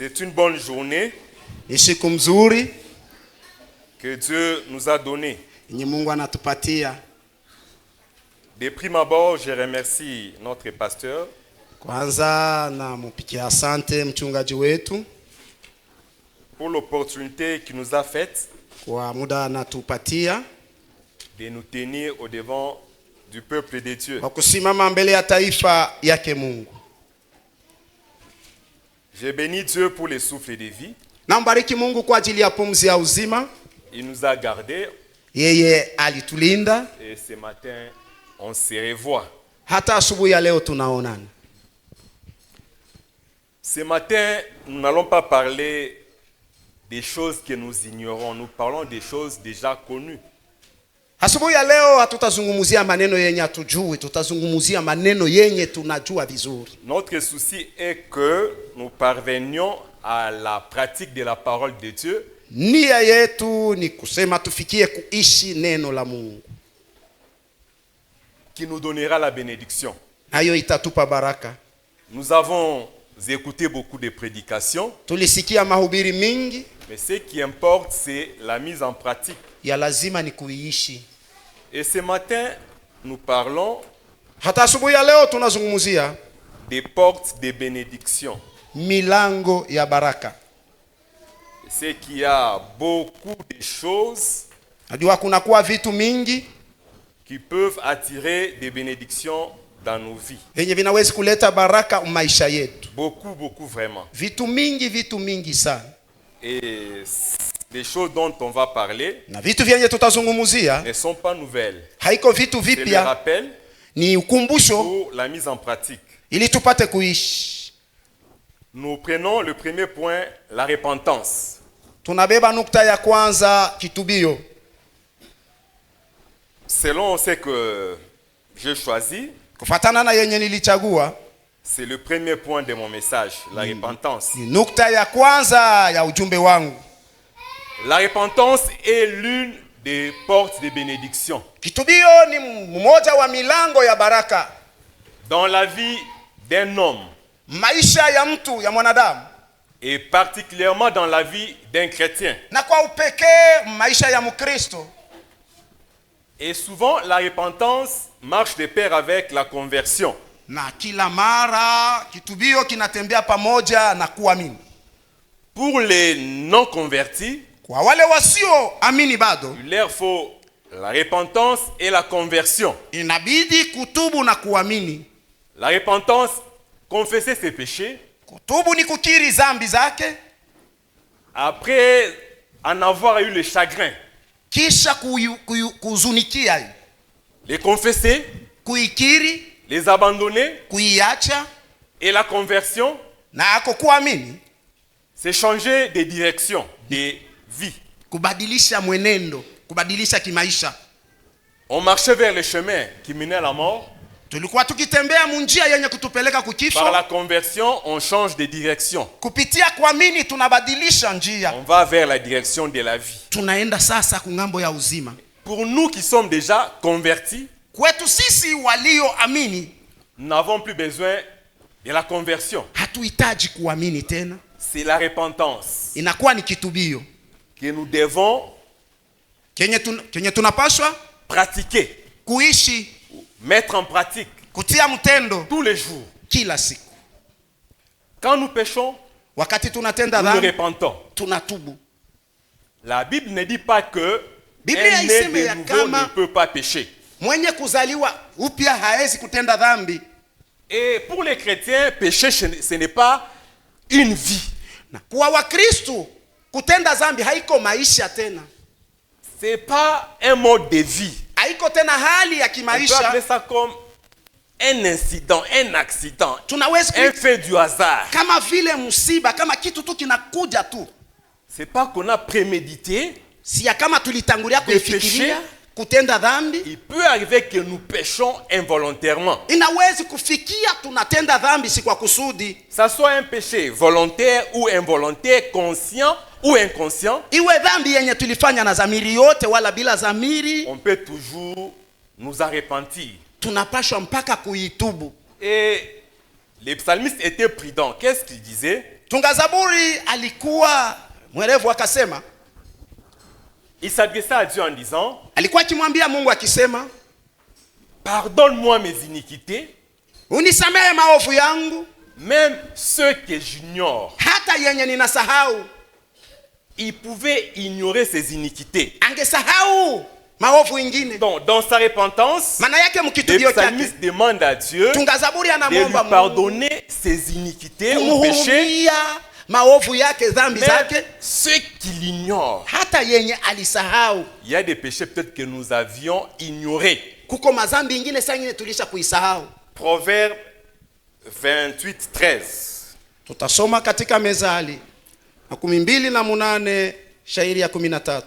C'est une bonne journée Ni siku mzuri que Dieu nous a donnée. yenye Mungu anatupatia. De prime abord, je remercie notre pasteur Kwanza namupigia asante mchungaji wetu pour l'opportunité qu'il nous a faite kwa muda anatupatia de nous tenir au devant du peuple de Dieu. kwa kusimama mbele ya taifa yake Mungu. Je bénis Dieu pour le souffle de vie. Nambariki Mungu kwa ajili ya pumzi ya uzima. Il nous a gardés Yeye alitulinda et ce matin, on se revoit. hata asubuhi ya leo tunaonana. Ce matin, nous n'allons pas parler des choses que nous ignorons. Nous parlons des choses déjà connues. Asubuhi ya leo hatutazungumzia maneno yenye hatujui, tutazungumzia maneno yenye tunajua vizuri. Notre souci est que nous parvenions à la pratique de la parole de Dieu Nia yetu ni kusema tufikie kuishi neno la Mungu. qui nous donnera la bénédiction. Hayo itatupa baraka. Nous avons écouté beaucoup de prédications, Tulisikia mahubiri mingi, mais ce qui importe, c'est la mise en pratique. ya lazima ni kuiishi. Et ce matin, nous parlons Hata asubuhi ya leo tunazungumzia des portes de bénédiction. milango ya baraka. C'est qu'il y a beaucoup de choses Najua kuna kuwa vitu mingi qui peuvent attirer des bénédictions dans nos vies. yenye vinaweza kuleta baraka maisha yetu. Beaucoup vraiment. Vitu mingi sana. Et les choses dont on va parler Na vitu vyenye tutazungumzia ne sont pas nouvelles. haiko vitu C'est le vipya, rappel ni ukumbusho pour la mise en pratique. ili tupate kuishi. Nous prenons le premier point, la repentance. Tunabeba nukta ya kwanza, kitubio. Selon ce que j'ai choisi, Kufatana na yenye nilichagua, c'est le premier point de mon message, la repentance. ni nukta ya kwanza ya ujumbe wangu. La repentance est l'une des portes de bénédiction Kitubio ni mmoja wa milango ya baraka dans la vie d'un homme maisha ya mtu, ya mwanadamu, et particulièrement dans la vie d'un chrétien. na kwa upekee maisha ya Mkristo. Et souvent, la repentance marche de pair avec la conversion. Na kila mara kitubio kinatembea pamoja na kuamini. Pour les non-convertis, Kwa wale wasio amini bado, il leur faut la repentance et la conversion. inabidi kutubu na kuamini. La repentance, confesser ses péchés, Kutubu ni kukiri zambi zake, après en avoir eu le chagrin, kisha kuzunikia, les confesser, kuikiri, les abandonner, kuiacha, et la conversion, na ako kuamini, c'est changer de direction, de vie. kubadilisha mwenendo, kubadilisha kimaisha. On marchait vers le chemin qui menait à la mort. Tulikuwa tukitembea munjia yenye kutupeleka kukifo. Par la conversion, on change de direction. Kupitia kuamini tunabadilisha njia. On va vers la direction de la vie. Tunaenda sasa kungambo ya uzima. Pour nous qui sommes déjà convertis, Kwetu sisi walioamini, nous n'avons plus besoin de la conversion. hatuhitaji kuamini tena. C'est la repentance Inakuwa ni kitubio que nous devons kenye tunapaswa pratiquer, kuishi, mettre en pratique kutia mtendo tous les jours. kila siku. Quand nous péchons, Wakati tunatenda nous nous dhambi, repentons. tunatubu. La Bible ne dit pas que Biblia un né haisemi de ya nouveau kama ne peut pas pécher. mwenye kuzaliwa upya haezi kutenda dhambi. Et pour les chrétiens, pécher, ce n'est pas une vie. Na kwa Wakristo kutenda dhambi haiko maisha tena, C'est pas un mode de vie. haiko tena hali ya On peut appeler kimaisha. ça comme un incident, un accident, Tunaweza un fait du hasard. kama vile msiba, kama kitu tu kinakuja tu, C'est pas qu'on a prémédité. si ya kama tulitangulia kuifikiria péché. kutenda dhambi. Il peut arriver que nous péchons involontairement. Inawezi kufikia tunatenda dhambi si kwa kusudi. Ça soit un péché volontaire ou involontaire, conscient ou inconscient, Iwe dhambi yenye tulifanya na dhamiri yote wala bila dhamiri, on peut toujours nous en repentir. tunapashwa mpaka kuitubu. Et les psalmistes étaient prudents. Qu'est-ce qu'ils disaient? Tunga zaburi alikuwa mwerevu akasema, il s'adressa à Dieu en disant, alikuwa akimwambia Mungu akisema, pardonne-moi mes iniquités, unisamehe maovu yangu, même ceux que j'ignore. hata yenye ninasahau. Il pouvait ignorer ses iniquités. Angesahau maovu ingine. Donc, dans sa repentance, Maana yake le mkitubio chake, psalmiste demande à Dieu tunga zaburi de lui anamwomba Mungu pardonner ses iniquités ou péchés, kumhurumia maovu yake, dhambi même zake, ceux qu'il ignore. hata yenye alisahau. Il y a des péchés peut-être que nous avions ignorés. Kuko mazambi ingine saa ingine tulisha kuisahau. Proverbe 28:13. Tutasoma katika Mezali 28 shairi ya 13.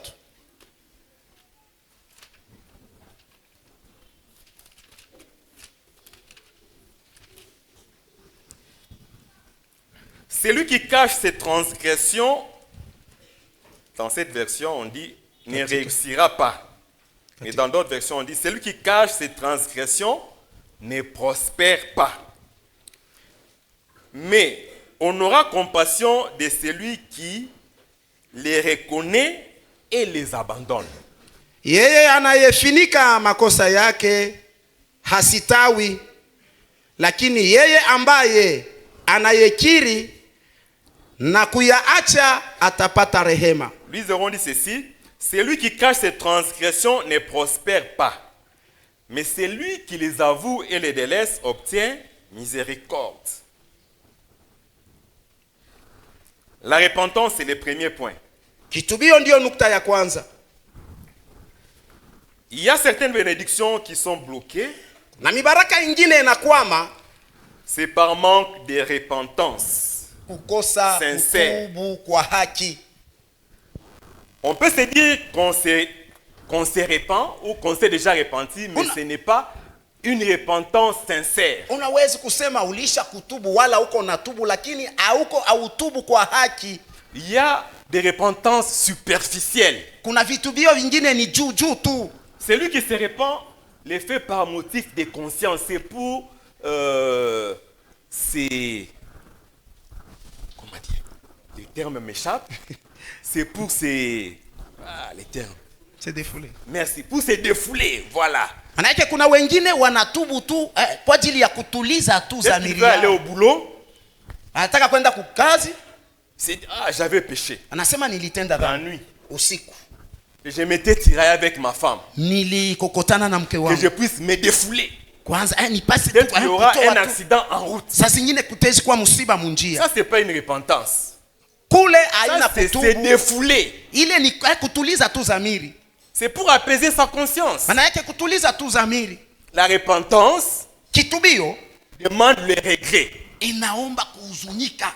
Celui qui cache ses transgressions, dans cette version on dit, ne réussira pas. Et dans d'autres versions on dit, celui qui cache ses transgressions ne prospère pas. Mais on aura compassion de celui qui les reconnaît et les abandonne. Yeye anayefinika makosa yake hasitawi, lakini yeye ambaye anayekiri na kuyaacha atapata rehema. Nous aurons dit ceci, celui qui cache ses transgressions ne prospère pas, mais celui qui les avoue et les délaisse obtient miséricorde. La repentance, c'est le premier point. Kitubio ndio nukta ya kwanza. Il y a certaines bénédictions qui sont bloquées. Na mibaraka ingine inakwama, C'est par manque de repentance. kukosa Sincere. kutubu kwa haki. On peut se dire qu'on se repent ou qu'on s'est déjà repenti, mais ce n'est pas une repentance sincère. Unawezi kusema ulisha kutubu wala uko natubu, lakini hauko autubu kwa haki. Il y a des repentances superficielles. Kuna vitubio vingine ni juu juu tu. Celui qui se repent le fait par motif de conscience. C'est pour comment dire, les termes m'échappent. C'est pour les termes. C'est défoulé. Merci. Pour se défouler, voilà. Manake kuna wengine wanatubu tu kwa ajili ya kutuliza tu Dès qu'il dhamiri veut aller au yao. boulot, Anataka kwenda kukazi, c'est j'avais péché anasema nilitenda la dhambi nuit. usiku. Et je m'étais tiré avec ma femme. Nilikokotana na mke Que wangu. je puisse me défouler. Kwanza nipase Peut-être qu'il y aura kutoa un tu. accident en route. Saa zingine kutezi kwa msiba munjia. Ça, c'est pas une repentance. Kule Ça, haina c'est se kutubu. défouler. Ile ni kutuliza tu dhamiri. C'est pour apaiser sa conscience. Maana yake kutuliza tu dhamiri. La repentance Kitubio demande le regret. inaomba kuhuzunika.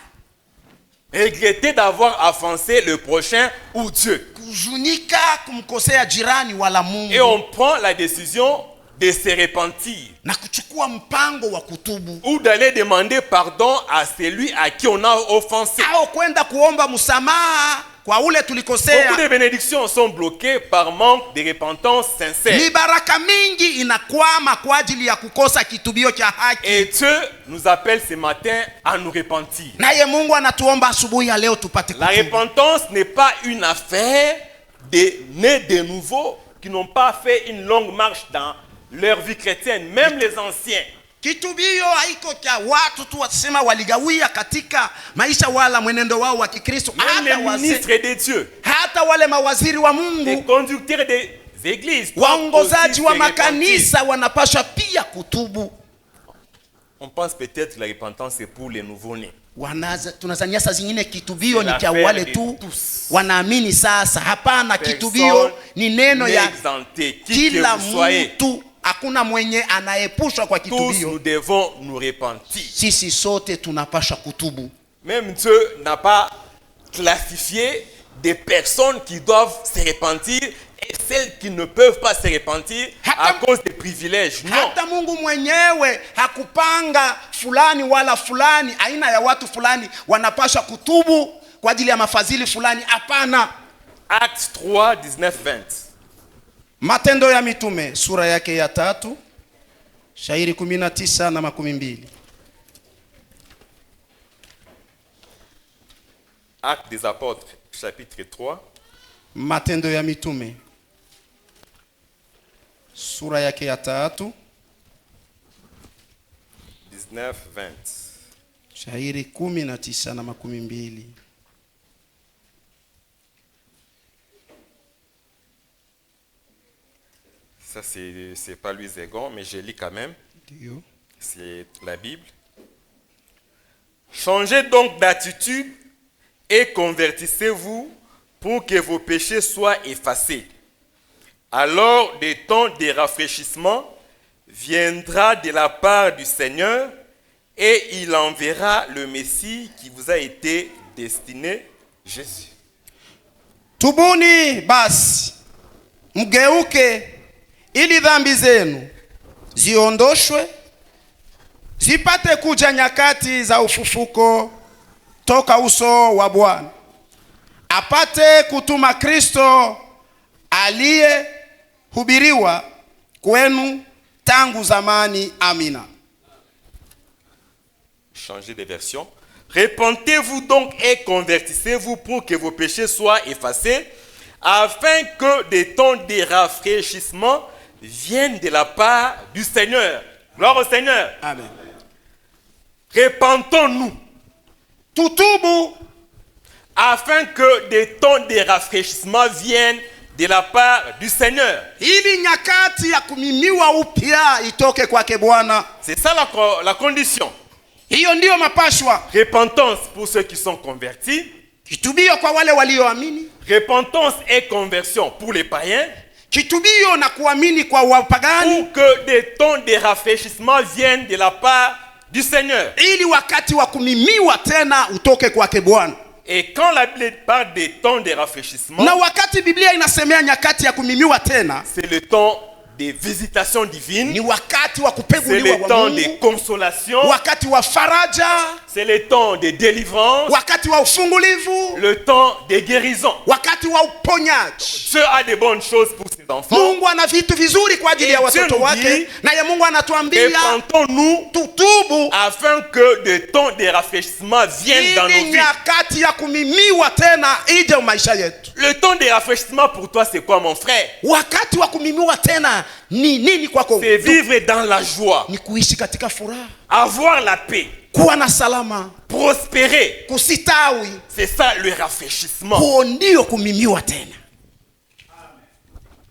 Regretter d'avoir offensé le prochain ou Dieu. Kuhuzunika kumkosea jirani wala Mungu. Et on prend la décision de se repentir. Na kuchukua mpango wa kutubu. Ou d'aller demander pardon à celui à qui on a offensé. Au kwenda kuomba msamaha kwa ule tulikosea. Beaucoup de bénédictions sont bloquées par manque de repentance sincère. Ni baraka mingi inakwama kwa ajili ya kukosa kitubio cha haki. Et Dieu nous appelle ce matin à nous repentir. Naye Mungu anatuomba asubuhi ya leo tupate La kutubu. repentance n'est pas une affaire des nés de nouveau qui n'ont pas fait une longue marche dans leur vie chrétienne, même les anciens. Kitubio haiko cha watu tu wasema waligawia katika maisha wala mwenendo wao wa Kikristo. Même les ministres de Dieu, Hata wale mawaziri wa les Mungu, conducteurs des églises, doivent aussi waongozaji se wa repentir. makanisa wanapaswa pia kutubu. On pense peut-être que la repentance c'est pour les nouveau-nés. Tunazania saa zingine kitubio ni cha l'affaire wale de tu tous. wanaamini sasa. Hapana, Personne kitubio ni neno ya n'exempté, qui que kila vous soyez. mtu. Hakuna mwenye anaepushwa kwa Tous nous kitubio. devons nous repentir. Sisi sote tunapaswa kutubu. Même Dieu n'a pas classifié des personnes qui doivent se repentir et celles qui ne peuvent pas se repentir à cause des privilèges. Non. Hata Mungu mwenyewe hakupanga fulani wala fulani, aina ya watu fulani wanapaswa kutubu kwa ajili ya mafadhili fulani. Hapana. Actes 3, 19, 20. Matendo ya Mitume sura yake ya 3 shairi 19 na 12. Actes des apôtres, chapitre 3. Matendo ya Mitume sura yake ya 3 19-20. shairi 19 na 20. Ça, c'est pas Louis Egon, mais je lis quand même. Ndio. C'est la Bible. Changez donc d'attitude et convertissez-vous pour que vos péchés soient effacés. Alors, des temps de rafraîchissement viendra de la part du Seigneur et il enverra le Messie qui vous a été destiné, Jésus. Tubuni basi, mgeuke ili dhambi zenu ziondoshwe, zipate kuja nyakati za ufufuko toka uso wa Bwana, apate kutuma Kristo aliyehubiriwa kwenu tangu zamani. Amina. Changez de version. Repentez-vous donc et convertissez-vous pour que vos péchés soient effacés, afin que des temps de rafraîchissement viennent de la part du Seigneur. Gloire au Seigneur. Amen. Repentons-nous, Tutubu afin que des temps de rafraîchissement viennent de la part du Seigneur. ili nyakati ya kumimiwa upya itoke kwake Bwana. C'est ça la condition. Hiyo ndiyo mapashwa. Repentance pour ceux qui sont convertis. Kitubio kwa wale walioamini, Repentance et conversion pour les païens. kitubio na kuamini kwa wapagani, Pour que des temps de rafraîchissement viennent de la part du Seigneur. ili wakati wa kumimiwa tena utoke kwake Bwana. Et quand la Bible parle des temps de rafraîchissement, Na wakati Biblia inasemea nyakati ya kumimiwa tena, c'est le temps des visitations divines, ni wakati wa c'est kupeguliwa le wa temps de Mungu, consolation, wakati wa faraja, c'est le temps de délivrance, wakati wa ufungulivu, le temps de guérison. wakati wa uponyaji. Dieu a de bonnes choses pour ses enfants. Mungu ana vitu vizuri kwa ajili ya Et watoto Dieu nous wake, dit, naye Mungu anatuambia Repentons-nous tutubu afin que des temps de rafraîchissement viennent dans nos ili vies. nyakati ya kumimiwa tena ije maisha yetu. Le temps de rafraîchissement pour toi, c'est quoi, mon frère? Wakati wa kumimiwa tena ni nini kwako? C'est vivre dans la joie, Ni kuishi katika furaha, avoir la paix, kuwa na salama, prospérer. kusitawi. C'est ça le rafraîchissement. Huo ndio kumimiwa tena.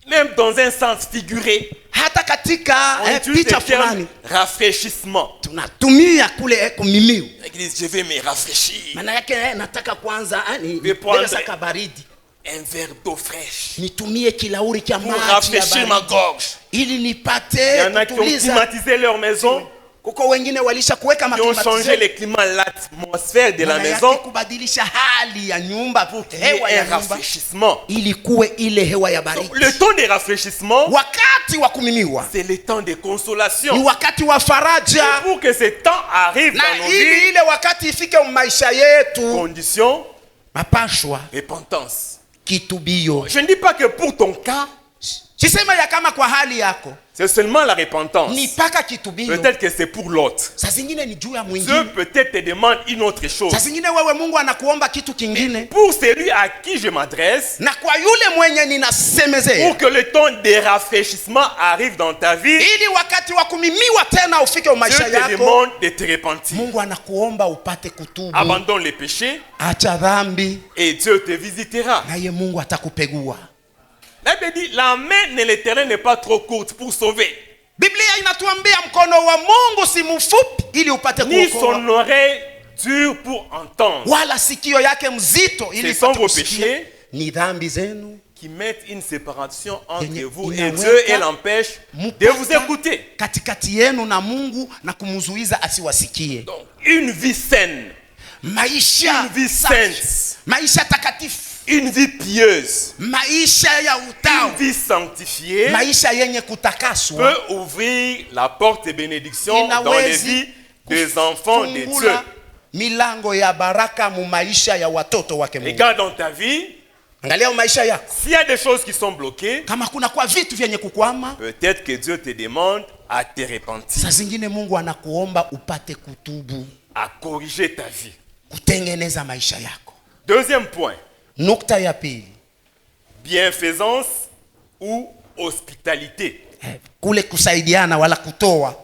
Même dans un sens figuré, Hata katika on utilise picha le terme fulani rafraîchissement. tunatumia kule kumimiwa. L'église, je vais me rafraîchir. Maana yake nataka kwanza Prendre saka baridi, un verre d'eau fraîche nitumie kilauri cha pour maji ya rafraîchir ma baridi gorge. ili Il y nipate en a qui ont kutuliza. climatisé leur maison, Kuko wengine walisha kuweka qui ont changé maklimatizer, le climat, l'atmosphère de la maana yake maison kubadilisha hali ya nyumba, qu'il y ait hewa ya un nyumba rafraîchissement. ili kuwe ile hewa ya baridi. Le temps de rafraîchissement, Wakati wa kumimiwa c'est le temps de ni consolation. wakati wa Et faraja, pour que ce temps arrive na dans nos ili vies, ile wakati ifike maisha yetu, condition, mapashwa repentance. kitubio. Je ne dis pas que pour ton cas, Sisema ya kama kwa hali yako c'est seulement la repentance. ni paka kitubio. Peut-être que c'est pour l'autre. Saa zingine ni juu ya Dieu mwingine, peut-être te demande une autre chose. saa zingine wewe Mungu anakuomba kitu kingine, Pour celui à qui je m'adresse, na kwa yule mwenye ninasemezea, pour que le temps de rafraîchissement arrive dans ta vie, ili wakati wa kumimiwa tena ufike Dieu maisha te yako, demande de te repentir. Mungu anakuomba upate kutubu, Abandonne les péchés acha dhambi, et Dieu te visitera. naye Mungu atakupegua. La Bible dit, la main de l'Éternel n'est pas trop courte pour sauver, Biblia inatuambia mkono wa Mungu si mfupi ili upate ni kuokoa, son oreille dure pour entendre. wala sikio yake mzito ili Ce sont upate vos kusikia. péchés Ni dhambi zenu qui mettent une séparation entre Yenye vous et inaweka Dieu et l'empêche de vous mpaka écouter. katikati yenu na Mungu na kumzuiza asiwasikie. Donc, une vie saine, Maisha une vie safi, sainte, maisha takatifu, une vie pieuse, maisha ya une utawa, vie sanctifiée maisha yenye kutakaswa peut ouvrir la porte de bénédiction dans les inawezi vies des enfants de Dieu. kufungula milango ya baraka mu maisha ya watoto wake Mungu. Regarde dans ta vie, Angalia maisha yako, s'il y a des choses qui sont bloquées, kama kuna kwa vitu vyenye kukwama, peut-être que Dieu te demande à te repentir, saa zingine Mungu anakuomba upate kutubu, à corriger ta vie. kutengeneza maisha yako. Deuxième point. Nukta ya pili, Bienfaisance ou hospitalité. kule kusaidiana wala kutoa.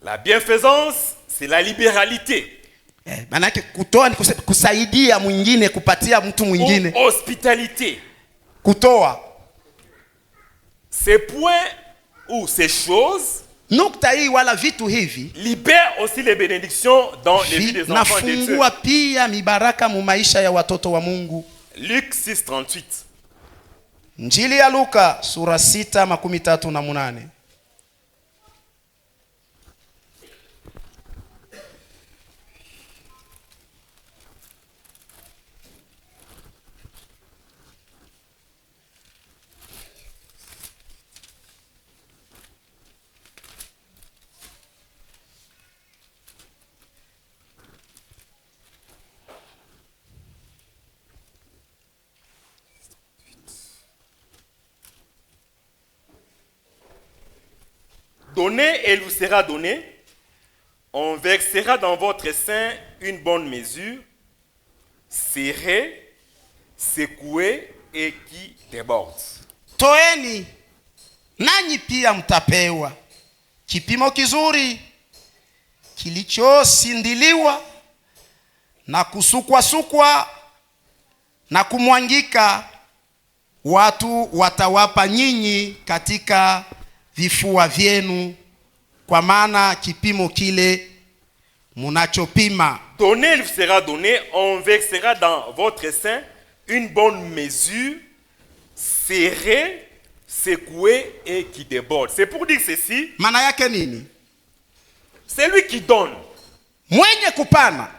La bienfaisance, c'est la libéralité. Manake kutoa ni kusaidia mwingine, kupatia mtu mwingine. Ou hospitalité. Kutoa. Ces points ou ces choses Nukta hii wala vitu hivi libèrent aussi les bénédictions dans les vies des enfants de Dieu. Nafungua pia mibaraka mu maisha ya watoto wa Mungu. Luc 6:38. Injili ya Luka sura 6:38. Donnez et il vous sera donné. On versera dans votre sein une bonne mesure, serrée, secouée et qui déborde. Toeni nanyi pia mtapewa kipimo kizuri kilichosindiliwa na kusukwa na kumwangika, watu watawapa nyinyi katika vifua vyenu, kwa maana kipimo kile munachopima. Donnez, il vous sera donné. On versera dans votre sein une bonne mesure, serrée, secouée et qui déborde. C'est pour dire ceci. Maana yake nini? C'est lui qui donne. Mwenye kupana,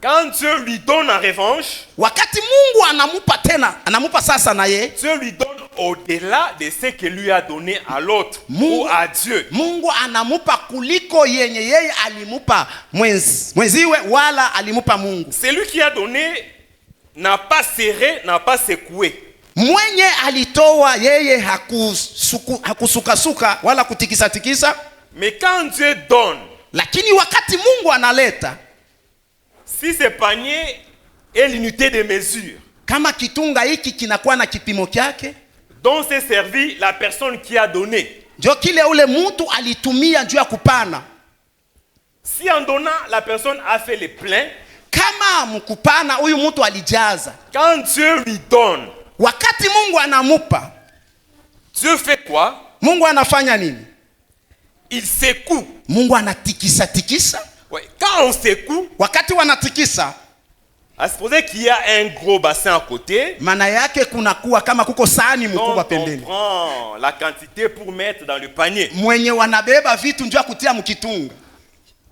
Quand Dieu lui donne en revanche, wakati Mungu anamupa tena, anamupa sasa na ye, Dieu lui donne au-delà de ce qu'il lui a donné à l'autre ou à Dieu. Mungu anamupa kuliko yenye yeye alimupa mwenziwe wala alimupa Mungu. Celui qui a donné n'a pas serré, n'a pas secoué. Mwenye alitoa yeye hakusukasuka wala kutikisa. Mais quand Dieu donne, lakini wakati Mungu analeta, si ce panier est l'unité de mesure, kama kitunga hiki kinakuwa na kipimo kyake, dont s'est servi la personne qui a donné, ndio kile ule mtu alitumia juu ya kupana. si en donnant la personne a fait le plein, kama mkupana huyu mtu alijaza, quand Dieu lui donne, wakati Mungu anamupa, Dieu fait quoi? Mungu anafanya nini? Il secoue. Mungu anatikisa. Ouais. Quand on secoue, wakati wanatikisa, à supposer qu'il y a un gros bassin à côté, maana yake kunakuwa kama kuko sahani mkubwa donc on pembeni, prend la quantité pour mettre dans le panier. mwenye wanabeba vitu njoo kutia mkitunga.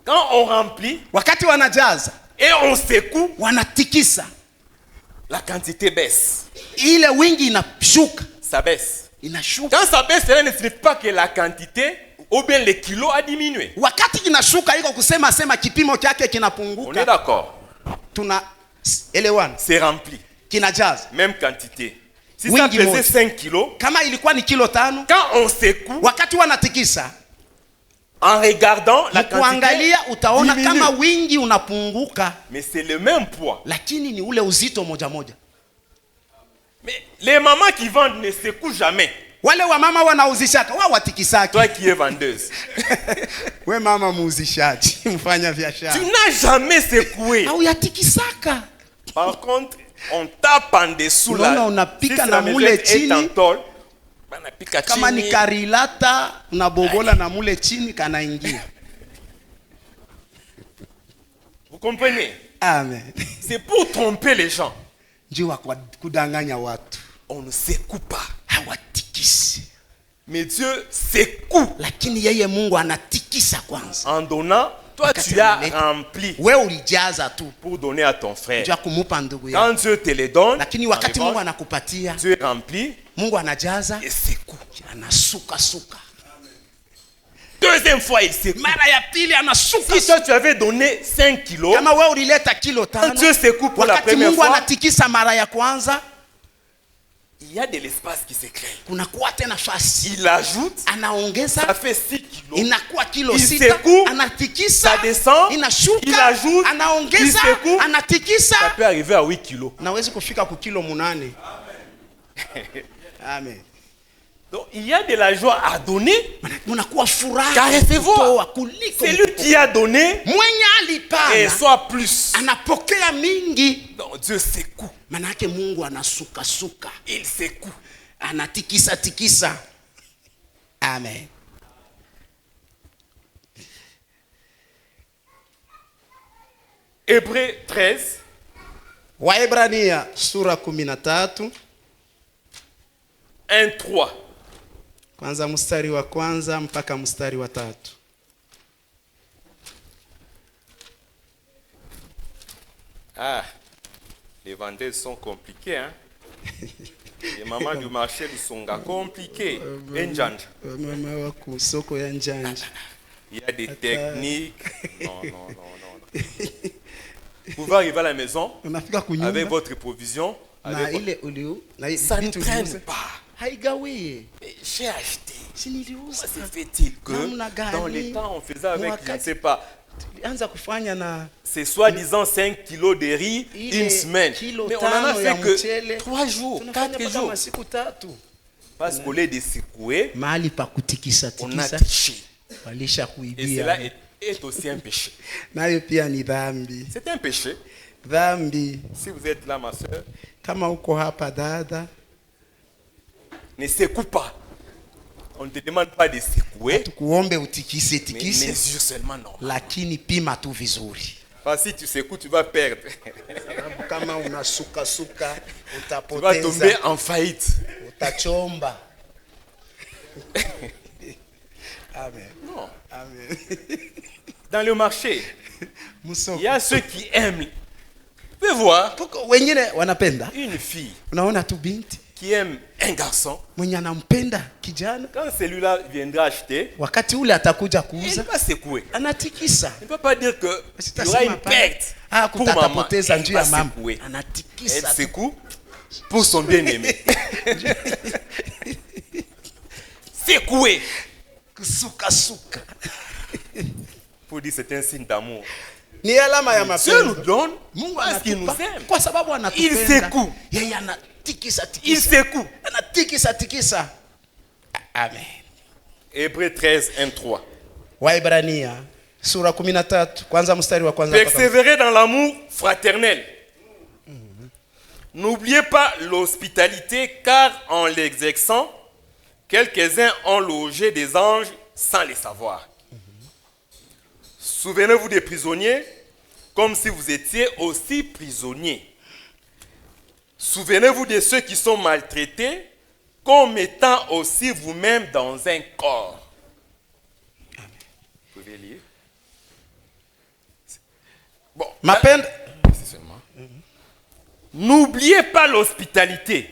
Quand on remplit Wakati wanajaza et on secoue, wanatikisa, la quantité baisse. ile wingi inashuka, Ça baisse. inashuka. Quand ça baisse, cela ne signifie pas que la quantité ou bien le kilo a diminué. Wakati kinashuka iko kusema kipimo chake On est kinapunguka. d'accord. Tuna elewana, C'est rempli. kinajaza. Même quantité. Si ça Wingi pesait moja. 5 kilos, Kama ilikuwa ni kilo 5, quand on secoue, wakati wanatikisa, en regardant la quantité, kuangalia utaona diminue. kama wingi unapunguka, Mais c'est le même poids. lakini ni ule uzito moja. Mais les mamans qui vendent ne secouent jamais. Wale wa mama wanauzishaka wao watikisaki. Toi qui es vendeuse, We mama muuzishaji, mfanya tu biashara, n'as jamais secoué. au yatikisaka. Par contre, on tape en dessous là. Unaona unapika Si na la mule maison est chini. en tôle, banapika Kama chini. ni karilata unabogola na mule chini kanaingia. Vous comprenez? Amen. C'est pour tromper les gens. Njua kudanganya watu. On ne secoue pas. Hawatikisi. Mais Dieu secoue. Lakini yeye Mungu anatikisa kwanza. En donnant, toi tu as rempli Wewe ulijaza tu pour donner à ton frère. njua kumupa ndugu yako. Quand Dieu te les donne, Lakini en wakati Mungu revanche, anakupatia, Dieu remplit Mungu anajaza, et secoue. anasuka. Deuxième fois, il secoue. Mara ya pili anasuka. Si toi tu avais donné 5 kilos, Kama wewe ulileta kilo quand 5, Dieu secoue pour la wakati première Mungu fois, anatikisa mara ya kwanza, il y a de l'espace qui se crée. kunakuwa tena nafasi. Il ajoute, Anaongeza, ça fait 6 kilos. inakuwa kilo Il 6, secoue, anatikisa, ça descend, inashuka, il ajoute, anaongeza, il secoue, anatikisa. ça peut arriver à 8 kilos. Nawezi kufika ku kilo 8. Amen. Donc il y a de la joie à donner. Munakuwa furaha Car recevoir. kutoa kuliko C'est lui qui a donné mwenye et alipana soit plus. anapokea mingi. Donc Dieu secoue. Manake Mungu anasuka, Il secoue. anatikisa. Amen. Hébreux 13. Waebrania sura 13 1-3. kwanza mstari wa kwanza mpaka mstari wa 3. Ah, les vendeuses sont compliquées, hein. Les mamans du marché du Songa, compliquées. Njanja. Mama wa ku soko ya Njanja. Il y a des techniques. Non. Vous pouvez arriver à la maison Unafika avec kunyumba votre provision. na Avec ile ulio na Ça ne vitu traîne uliuza. pas. Haigawie. Mais j'ai acheté. Si niliuza. Comment se fait-il que Namna gani? dans les temps on faisait avec, je ne Wakati- sais pas, Anza kufanya na c'est soi-disant 5 kilos de riz ile une semaine. kilo Mais on en a tano ya fait que mchele. 3 jours, Tunafanya 4 mpaka jours. masiku 3. Parce qu'au lieu de secouer, Mahali pa kutikisa on a tikisa triché. walisha Et kuibia. cela est aussi un péché. Nayo pia ni dhambi. C'est un péché. Dhambi. Si vous êtes là, ma soeur, Kama uko hapa dada, ne secoue pas. On ne te demande pas de secouer, tukuombe utikise mais tikise, mesure seulement non. lakini pima tu vizuri. Parce que si tu secoues, tu vas perdre. Kama unasuka Tu vas tomber utapoteza, en faillite. utachomba. Amen. Non. Amen. Dans le marché, il Musoko. y a ceux qui aiment. Vous pouvez voir Tuko wengine wanapenda. une fille Unaona tu binti qui aime un garçon. mwenye anampenda kijana, Quand celui-là viendra acheter, wakati ule atakuja il kuuza va secouer. anatikisa. Il ne peut pas dire qu'il y aura Sitasema une hapana. perte Ah, pour maman. kutatapoteza Elle njuu va ya mama. secouer. Elle Anatikisa tu. secoue pour son bien-aimé. Secouer Kusuka. pour dire c'est un signe d'amour. Ni alama ya Dieu nous mapendo. donne Mungu parce qu'il nous anatupa aime. kwa sababu Il anatupenda. secoue. Yeye anatikisa Il tikisa. secoue. Anatikisa. Amen. Hébreux 13, 1-3. Waebrania sura 13 kwanza mstari wa kwanza mpaka Persévérez dans l'amour fraternel. N'oubliez pas l'hospitalité, car en l'exerçant, quelques-uns ont logé des anges sans les savoir. Souvenez-vous des prisonniers, comme si vous étiez aussi prisonniers. Souvenez-vous de ceux qui sont maltraités, comme étant aussi vous-même dans un corps. Vous pouvez lire. Bon, mapendo. c'est seulement. N'oubliez pas l'hospitalité.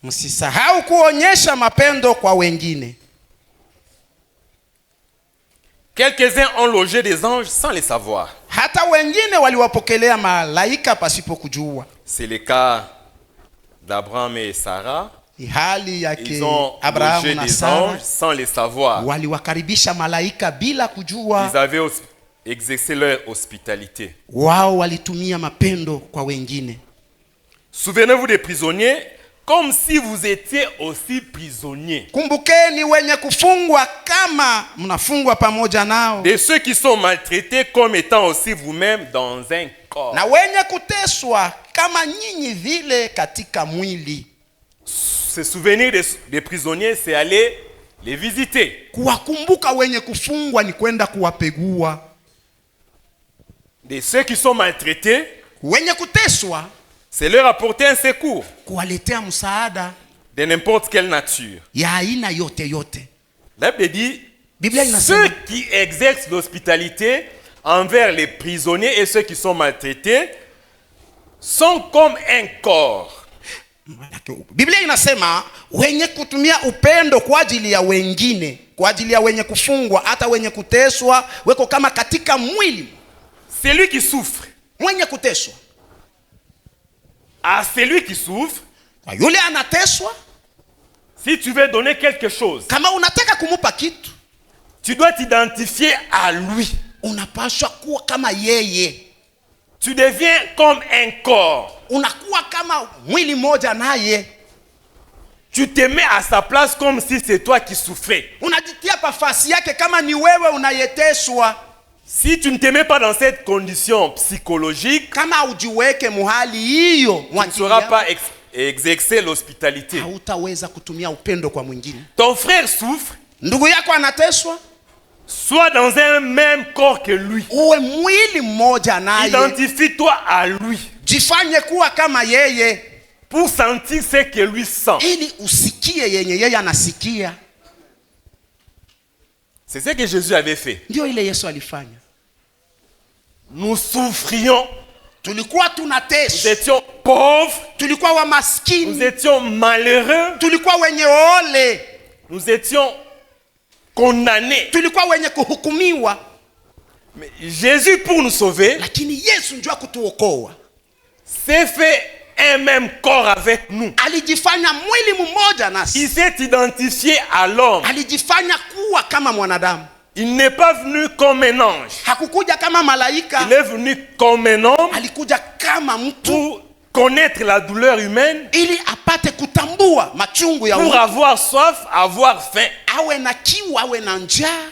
Msisahau kuonyesha mapendo kwa wengine. Quelques-uns ont logé des anges sans les savoir. Hata wengine waliwapokelea malaika pasipo kujua. C'est le cas d'Abraham et Sarah. Ni hali Ils yake ont Abrahamu logé na des Sara, anges sans les savoir. waliwakaribisha malaika bila kujua. Ils avaient exercé leur hospitalité. Wao walitumia mapendo kwa wengine. Souvenez-vous des prisonniers comme si vous étiez aussi prisonniers. Kumbukeni wenye kufungwa kama mnafungwa pamoja nao, De ceux qui sont maltraités comme étant aussi vous-même dans un corps. na wenye kuteswa kama nyinyi vile katika mwili. Se souvenir des prisonniers, c'est aller les visiter. Kuwakumbuka wenye kufungwa ni kwenda kuwapegua. De ceux qui sont maltraités, Wenye kuteswa c'est leur apporter un secours kuwaletea msaada de n'importe quelle nature. ya aina yote. La Bible dit, Biblia inasema ceux qui exercent l'hospitalité envers les prisonniers et ceux qui sont maltraités sont comme un corps. Biblia inasema wenye kutumia upendo kwa ajili ya wengine, kwa ajili ya wenye kufungwa, hata wenye kuteswa, weko kama katika mwili. Celui qui souffre, Mwenye kuteswa, à celui qui souffre, Kwa yule anateswa, si tu veux donner quelque chose, kama unataka kumupa kitu, tu dois t'identifier à lui. unapaswa kuwa kama yeye. Tu deviens comme un corps. Unakuwa kama mwili moja naye. Tu te mets à sa place comme si c'est toi qui souffrais. Unajitia pafasi yake kama ni wewe unayeteswa. Si tu ne te mets pas dans cette condition psychologique, Kama ujiweke muhali hiyo, tu ne sauras pas exercer l'hospitalité. hautaweza kutumia upendo kwa mwingine. Ton frère souffre, Ndugu yako anateswa, sois dans un même corps que lui. uwe mwili mmoja naye. Identifie-toi à lui Jifanye kuwa kama yeye, pour sentir ce que lui sent. ili usikie yenye yeye anasikia. C'est ce que Jésus avait fait. Ndio ile Yesu alifanya. Nous souffrions, Tulikuwa nous tunateswa, étions pauvres, tulikuwa nous wamaskini, étions malheureux, tulikuwa wenye ole, nous étions condamnés. tulikuwa wenye kuhukumiwa, Mais Jésus, pour nous sauver, lakini Yesu ndio kutuokoa. s'est fait un même corps avec nous. Alijifanya mwili mmoja Il nasi, s'est identifié à l'homme. alijifanya kuwa kama mwanadamu. Il n'est pas venu comme un ange. Hakukuja kama malaika, Il est venu comme un homme alikuja kama mtu pour connaître la douleur humaine, ili apate kutambua machungu ya pour mtu, avoir soif, avoir faim. awe na kiu, awe na njaa.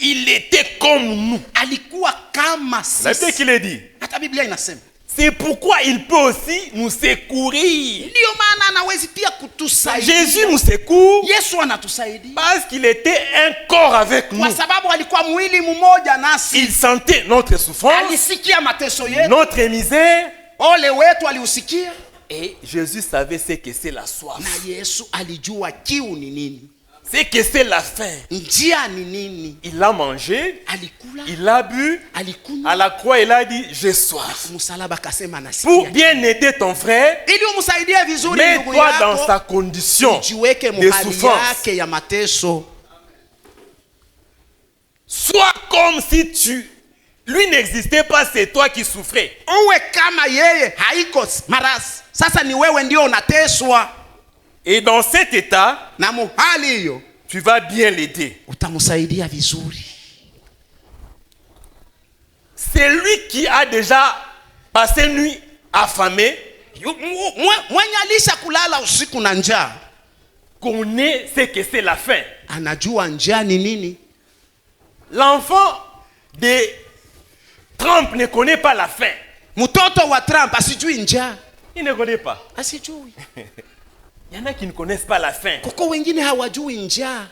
Il était comme nous. Alikuwa kama La Bible sisi. qui le dit. Hata Biblia inasema, C'est pourquoi il peut aussi nous secourir. ndio maana anawezi pia kutusaidia. Jésus nous secourt Yesu anatusaidia parce qu'il était un corps avec nous. kwa sababu alikuwa mwili mmoja nasi. Il sentait notre souffrance, Alisikia mateso yetu, notre misère. ole wetu aliusikia, Et Jésus savait ce que c'est la soif, na Yesu alijua kiu ni nini, ce que c'est la faim. njia ni nini. Il a mangé, Alikula, il a bu. À alikunywa, la croix, il a dit, j'ai soif. msalaba akasema Pour nasikia. bien aider ton frère, Ili umsaidie vizuri ndugu mets-toi dans yako, sa condition jiweke de muhali souffrance. yake ya mateso. Sois comme si lui n'existait pas, c'est toi qui souffrais. Uwe kama yeye, haiko marasi. Sasa ni wewe ndio unateswa, Et dans cet état, na muhali hiyo tu vas bien l'aider. utamsaidia vizuri. C'est lui qui a déjà passé nuit affamé, Mwenye alisha kulala usiku na njaa, connaît ce que c'est la faim. anajua njaa ni nini. L'enfant de Trump ne connaît pas la faim. Mtoto wa Trump asijui njaa, Il ne connaît pas. asijui. Il y en a qui ne connaissent pas la faim. Kuko wengine hawajui njaa,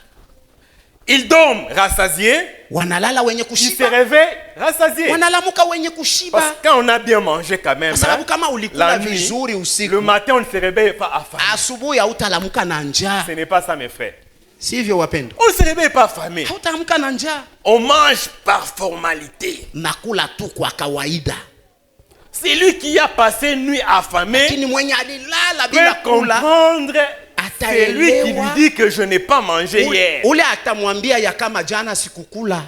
Ils dorment rassasiés, wanalala wenye ils se kushiba, réveillent rassasiés. wanalamuka wenye Parce kushiba. que quand on a bien mangé quand même, Kwa sababu hein, kama ulikula la nuit, vizuri le usiku, matin on ne se réveille pas affamé. asubuhi hautalamuka na njaa. Ce n'est pas ça mes frères. Sivyo wapendwa? On ne se réveille pas affamé. Hautaamka na njaa, On mange par formalité. nakula tu kwa kawaida. C'est lui qui a passé nuit affamé Lakini mwenye alilala bila peut kula, comprendre. C'est lui qui lui dit que je n'ai pas mangé hier. ule atamwambia ya kama jana sikukula.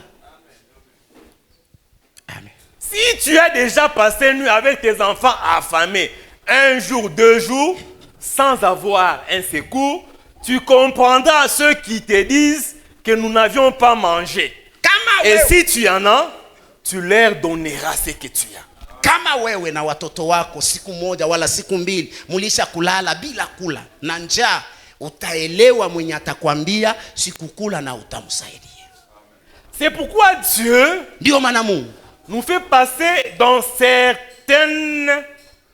Amen. Si tu as déjà passé nuit avec tes enfants affamés, un jour, 2 jours, sans avoir un secours, tu comprendras ceux qui te disent que nous n'avions pas mangé. Kama Et wewe, si tu en as, tu leur donneras ce que tu as. kama wewe na watoto wako siku moja wala siku mbili mulisha kulala bila kula na njaa, utaelewa mwenye atakwambia sikukula na utamsaidia. C'est pourquoi Dieu Ndio maana Mungu nous fait passer dans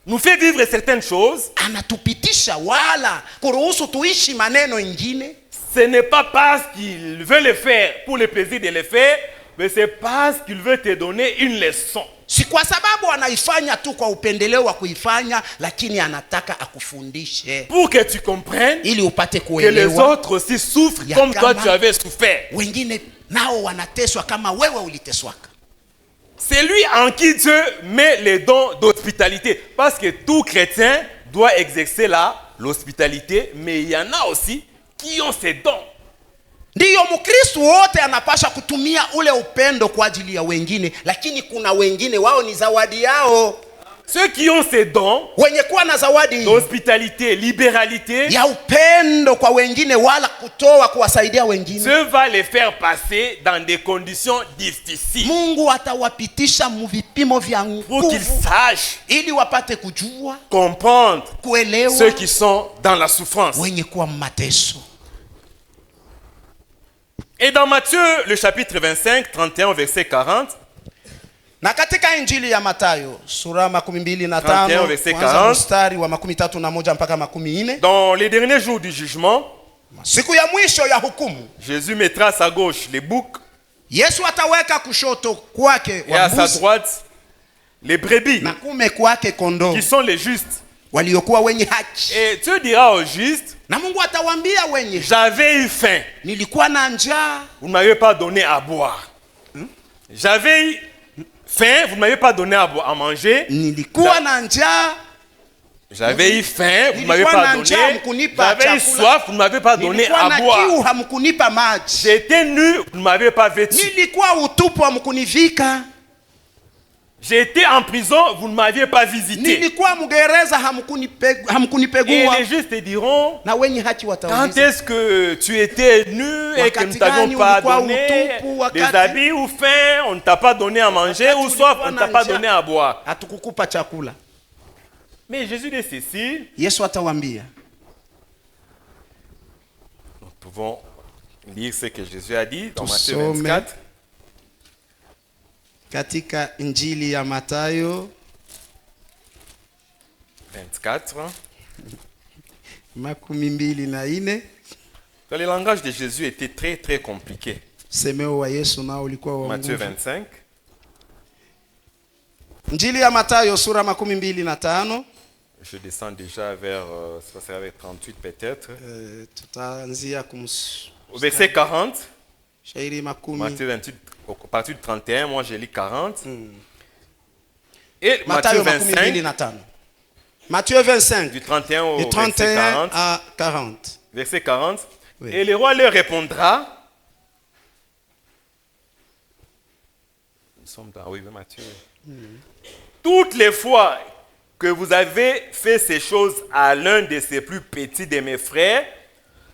nous fait vivre certaines choses. anatupitisha wala kuruhusu tuishi maneno ingine. Ce n'est pas parce qu'il veut le faire pour le plaisir de le faire, mais c'est parce qu'il veut te donner une leçon. Si kwa sababu anaifanya tu kwa upendeleo wa kuifanya, lakini anataka akufundishe Pour que tu comprennes ili upate que les kuelewa autres aussi souffrent Ya comme toi kama- tu avais souffert. wengine nao wanateswa kama wewe uliteswaka. C'est lui en qui Dieu met les dons d'hospitalité. Parce que tout chrétien doit exercer l'hospitalité, mais il y en a aussi qui ont ces dons. Ndiyo, Mkristo wote anapasha kutumia ule upendo kwa ajili ya wengine, lakini kuna wengine wao ni zawadi yao. Ceux qui ont ces dons wenye kuwa na zawadi d'hospitalité, libéralité, ya upendo kwa wengine wala kutoa kuwasaidia wengine, Dieu va les faire passer dans des conditions difficiles Mungu atawapitisha mvipimo vya pour qu'ils nguvu sachent ili wapate kujua, comprendre kuelewa ceux qui sont dans la souffrance. wenye kuwa mateso. Et dans Matthieu, le chapitre 25, 31 verset 40, Na katika Injili ya Mathayo sura 31 25 verset kuanza 40, mstari wa 31 mpaka 40, dans les derniers jours du jugement, siku ya mwisho ya hukumu, Jésus mettra à sa gauche les boucs Yesu ataweka kushoto kwake et à sa wambuzi droite les brebis, na kume kwake kondoo qui sont les justes. waliokuwa wenye haki. Et Dieu dira aux justes, Na Mungu atawaambia wenye, j'avais eu faim, nilikuwa na njaa, vous ne m'avez pas donné à boire. J'avais eu faim, vous ne m'avez pas donné à manger. nilikuwa na njaa, J'avais eu faim, vous ne m'avez Nilikuwa pas na donné. njaa, mkunipa J'avais eu chakula. soif, vous ne m'avez pas donné nilikuwa à na kiu, boire. hamkunipa maji, J'étais nu, vous ne m'avez pas vêtu. nilikuwa utupu, hamkunivika, J'étais en prison, vous ne m'aviez pas visité. nilikuwa mgereza, Et hamkunipegua. les justes diront, Na wenye haki quand watauliza, est-ce que tu étais nu et que nous ne Wakati t'avions gani pas ulikuwa donné utupu, des wakati- habits ou faim, on ne t'a pas donné à manger, Wakati ou soif, ulikuwa on ne na t'a pas njaa, donné à boire. hatukukupa chakula. Mais Jésus dit ceci, Yesu atawaambia, nous pouvons lire ce que Jésus a dit dans Matthieu Tusome. 24. katika Injili ya Mathayo 24. 24, Le langage de Jésus était très très compliqué. semeo wa Yesu nao ulikuwa wa Matthieu nguvu. 25. Injili ya Mathayo sura 25, Je descends déjà vers, ça serait avec 38 peut-être. tutaanzia Au verset 40, shairi Matthieu 28, à partir du 31, moi j'ai lu 40. Et Matthieu Mathayo 25, 25. Matthieu 25 du 31 au du verset 31 40. à 40. Verset 40. Oui. Et le roi leur répondra. Nous sommes dans, oui, Matthieu. Toutes les fois que vous avez fait ces choses à l'un de ces plus petits de mes frères,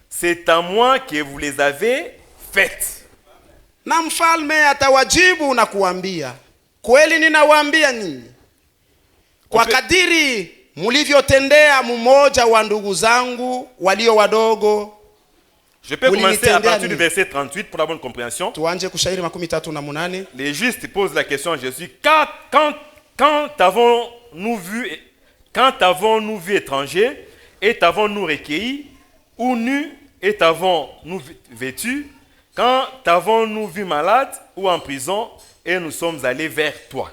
c'est à moi que vous les avez faites. Na mfalme atawajibu na kuambia, kweli ninawaambia ninyi, kwa kadiri mlivyotendea mmoja wa ndugu zangu walio wadogo. Je peux commencer à partir nini? du verset 38 pour la bonne compréhension. Tuanje kushairi 38. Les justes posent la question à Jésus, quand avons-nous vu étrangers et t'avons-nous recueillis, ou nus et t'avons-nous vêtus, quand t'avons-nous vu malade ou en prison et nous sommes allés vers toi.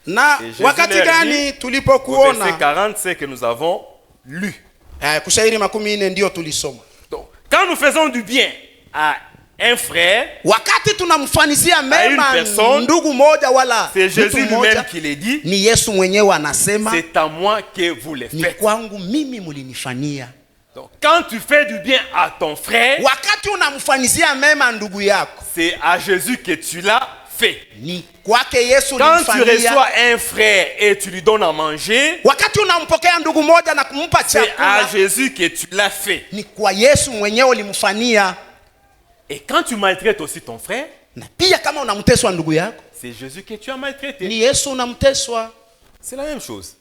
Na Et Jésus wakati leur gani dit, au verset tulipokuona, 40, c'est que nous avons lu. kushairi 40 ndio tulisoma. Donc, quand nous faisons du bien à un frère, Wakati tunamfanizia mema personne, ndugu moja wala c'est mtu Jésus mmoja, lui-même qui l'a dit, ni Yesu mwenyewe anasema, c'est à moi que vous les ni faites. kwangu mimi mulinifanyia. Donc, quand tu fais du bien à ton frère, Wakati unamfanizia mema ndugu yako, c'est à Jésus que tu l'as fait. ni kwake Yesu Quand tu ulimfanyia. reçois un frère et tu lui donnes à manger, Wakati unampokea ndugu moja na kumpa c'est à chakula, Jésus que tu l'as fait. ni kwa Yesu mwenyewe ulimfanyia. Et quand tu maltraites aussi ton frère, Na pia kama unamteswa ndugu yako, c'est Jésus que tu as maltraité. ni Yesu unamteswa. C'est la même chose.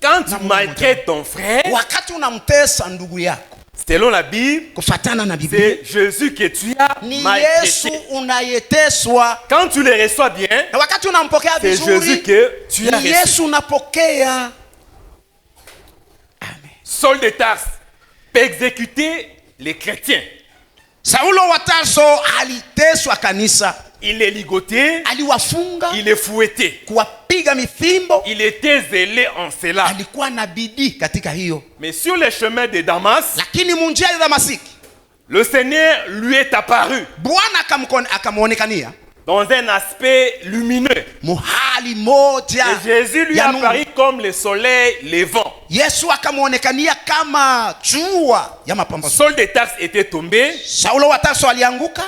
Quand tu maltraites ton frère, Wakati unamtesa ndugu yako, selon la Bible, kufatana na Biblia, c'est Jésus que tu as ni Yesu maltraité. unayeteswa. Quand tu le reçois bien, Na wakati unampokea c'est Jésus vizuri, que tu as ni reçu. Yesu unapokea. Amen. Saul de Tarse peut exécuter les chrétiens. Saulo wa Tarso aliteswa kanisa, Il les ligotait, aliwafunga, il les fouettait. kuwapiga mifimbo, Il était zélé en cela. alikuwa na bidii katika hiyo. Mais sur le chemin de Damas, Lakini munjia ya Damasiki, le Seigneur lui est apparu Bwana akamwonekania dans un aspect lumineux. muhali moja Et Jésus lui ya est nuru. apparu comme le soleil levant. Yesu akamwonekania kama jua ya mapambazuko. Saul de Tarse était tombé, Saulo wa Tarso alianguka,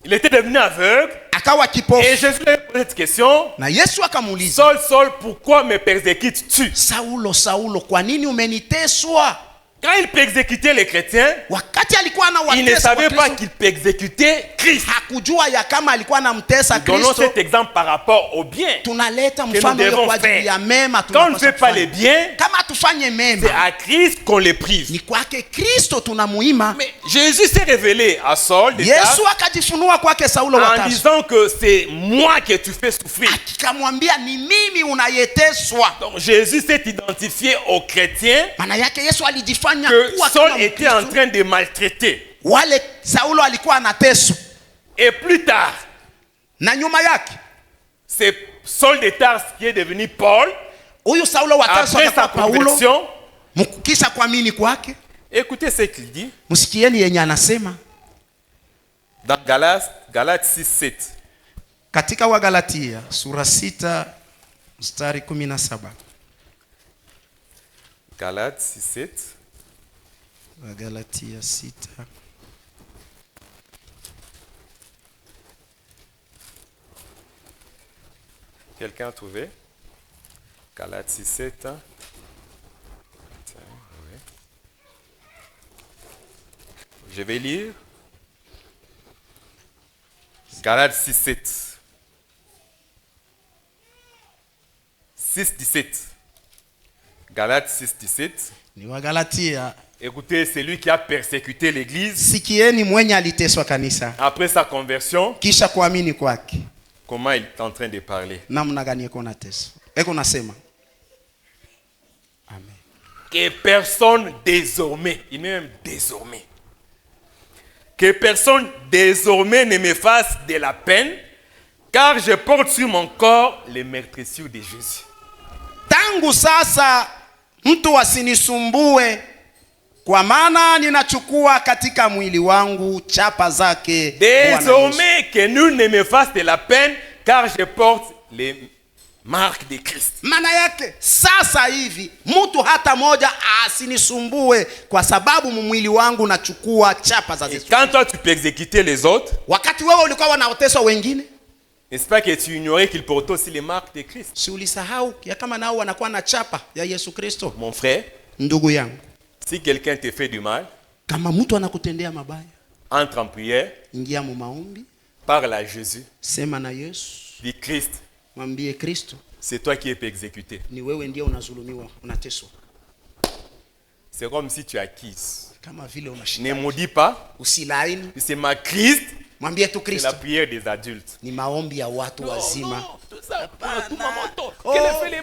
il était devenu aveugle. akawa Et kipofu. Jésus lui a posé posé cette question. Na Yesu akamuuliza, Saul, Saul, pourquoi me persécutes-tu? Saulo, Saulo, kwa nini umeniteswa? Quand il persécutait les chrétiens, Wakati alikuwa il ne anawatesa savait pas Wakristo, qu'il persécutait Christ. hakujua ya kama alikuwa anamtesa Donnons Kristo. cet exemple par rapport au bien. Tunaleta nous mfano hiyo devons kwa ajili faire. ya mema Quand on ne tunapaswa fait pas kufanya. les biens, Kama tufanye c'est mema, à Christ qu'on les prive. ni kwake Kristo tunamuima. Mais Jésus s'est révélé à Saul de Tarse Yesu akajifunua kwake Saulo wa en Tarso, disant que c'est moi que tu fais souffrir. akamwambia ni mimi unayeteswa. Donc Jésus s'est identifié aux chrétiens Maana yake Yesu alijifanya que kuwa Saul kama était en Mkristo. train de maltraiter. Wale Saulo alikuwa anateswa, Et plus tard, na nyuma yake c'est Saul de Tarse qui est devenu Paul huyu Saulo wa Tarso après sa akakuwa Paulo conversion. mkisha kuamini kwake. Écoutez ce qu'il dit Msikieni yenye anasema dans Galates 6:7. katika Wagalatia sura 6 mstari 17. Galates 6:7. Wagalatia 6 Quelqu'un a trouvé? Galates 6:7. Oui. Je vais lire. Galates 6:7. 6:17. Galates 6:17. ni Wagalatia. Écoutez, c'est lui qui a persécuté l'église Sikieni mwenye aliteswa kanisa après sa conversion. kisha kuamini kwake, Comment il est en train de parler? namna gani eko nateswa, eko nasema amen. Que personne désormais, il met même désormais, que personne désormais ne me fasse de la peine, car je porte sur mon corps les meurtrissures de Jésus. Tangu sasa mtu asinisumbue, kwa maana ninachukua katika mwili wangu chapa zake Bwana Yesu. Désormais que nul ne me fasse de la peine, car je porte les marques de Christ. Maana yake sasa hivi mtu hata moja asinisumbue, kwa sababu mwili wangu nachukua chapa za Et Yesu. quand toi tu persécutais les autres, Wakati wewe ulikuwa wanaoteswa wengine, n'est-ce pas que tu ignorais qu'ils portaient aussi les marques de Christ? si ulisahau ya kama nao wanakuwa na chapa ya Yesu Kristo? Mon frère, Ndugu yangu, si quelqu'un te fait du mal, kama mtu anakutendea mabaya, entre en prière, ingia mu maombi, parle à Jésus, sema na Yesu, dis Christ, mwambie Kristo, c'est toi qui es exécuté. ni wewe ndiye unazulumiwa, unateswa, C'est comme si tu acquises. kama vile Ne unashinda. maudis pas, Usilaini, c'est ma Christ, mwambie tu c'est Kristo, la prière des adultes. ni maombi ya watu wazima. tout ça, tout ma moto. Oh,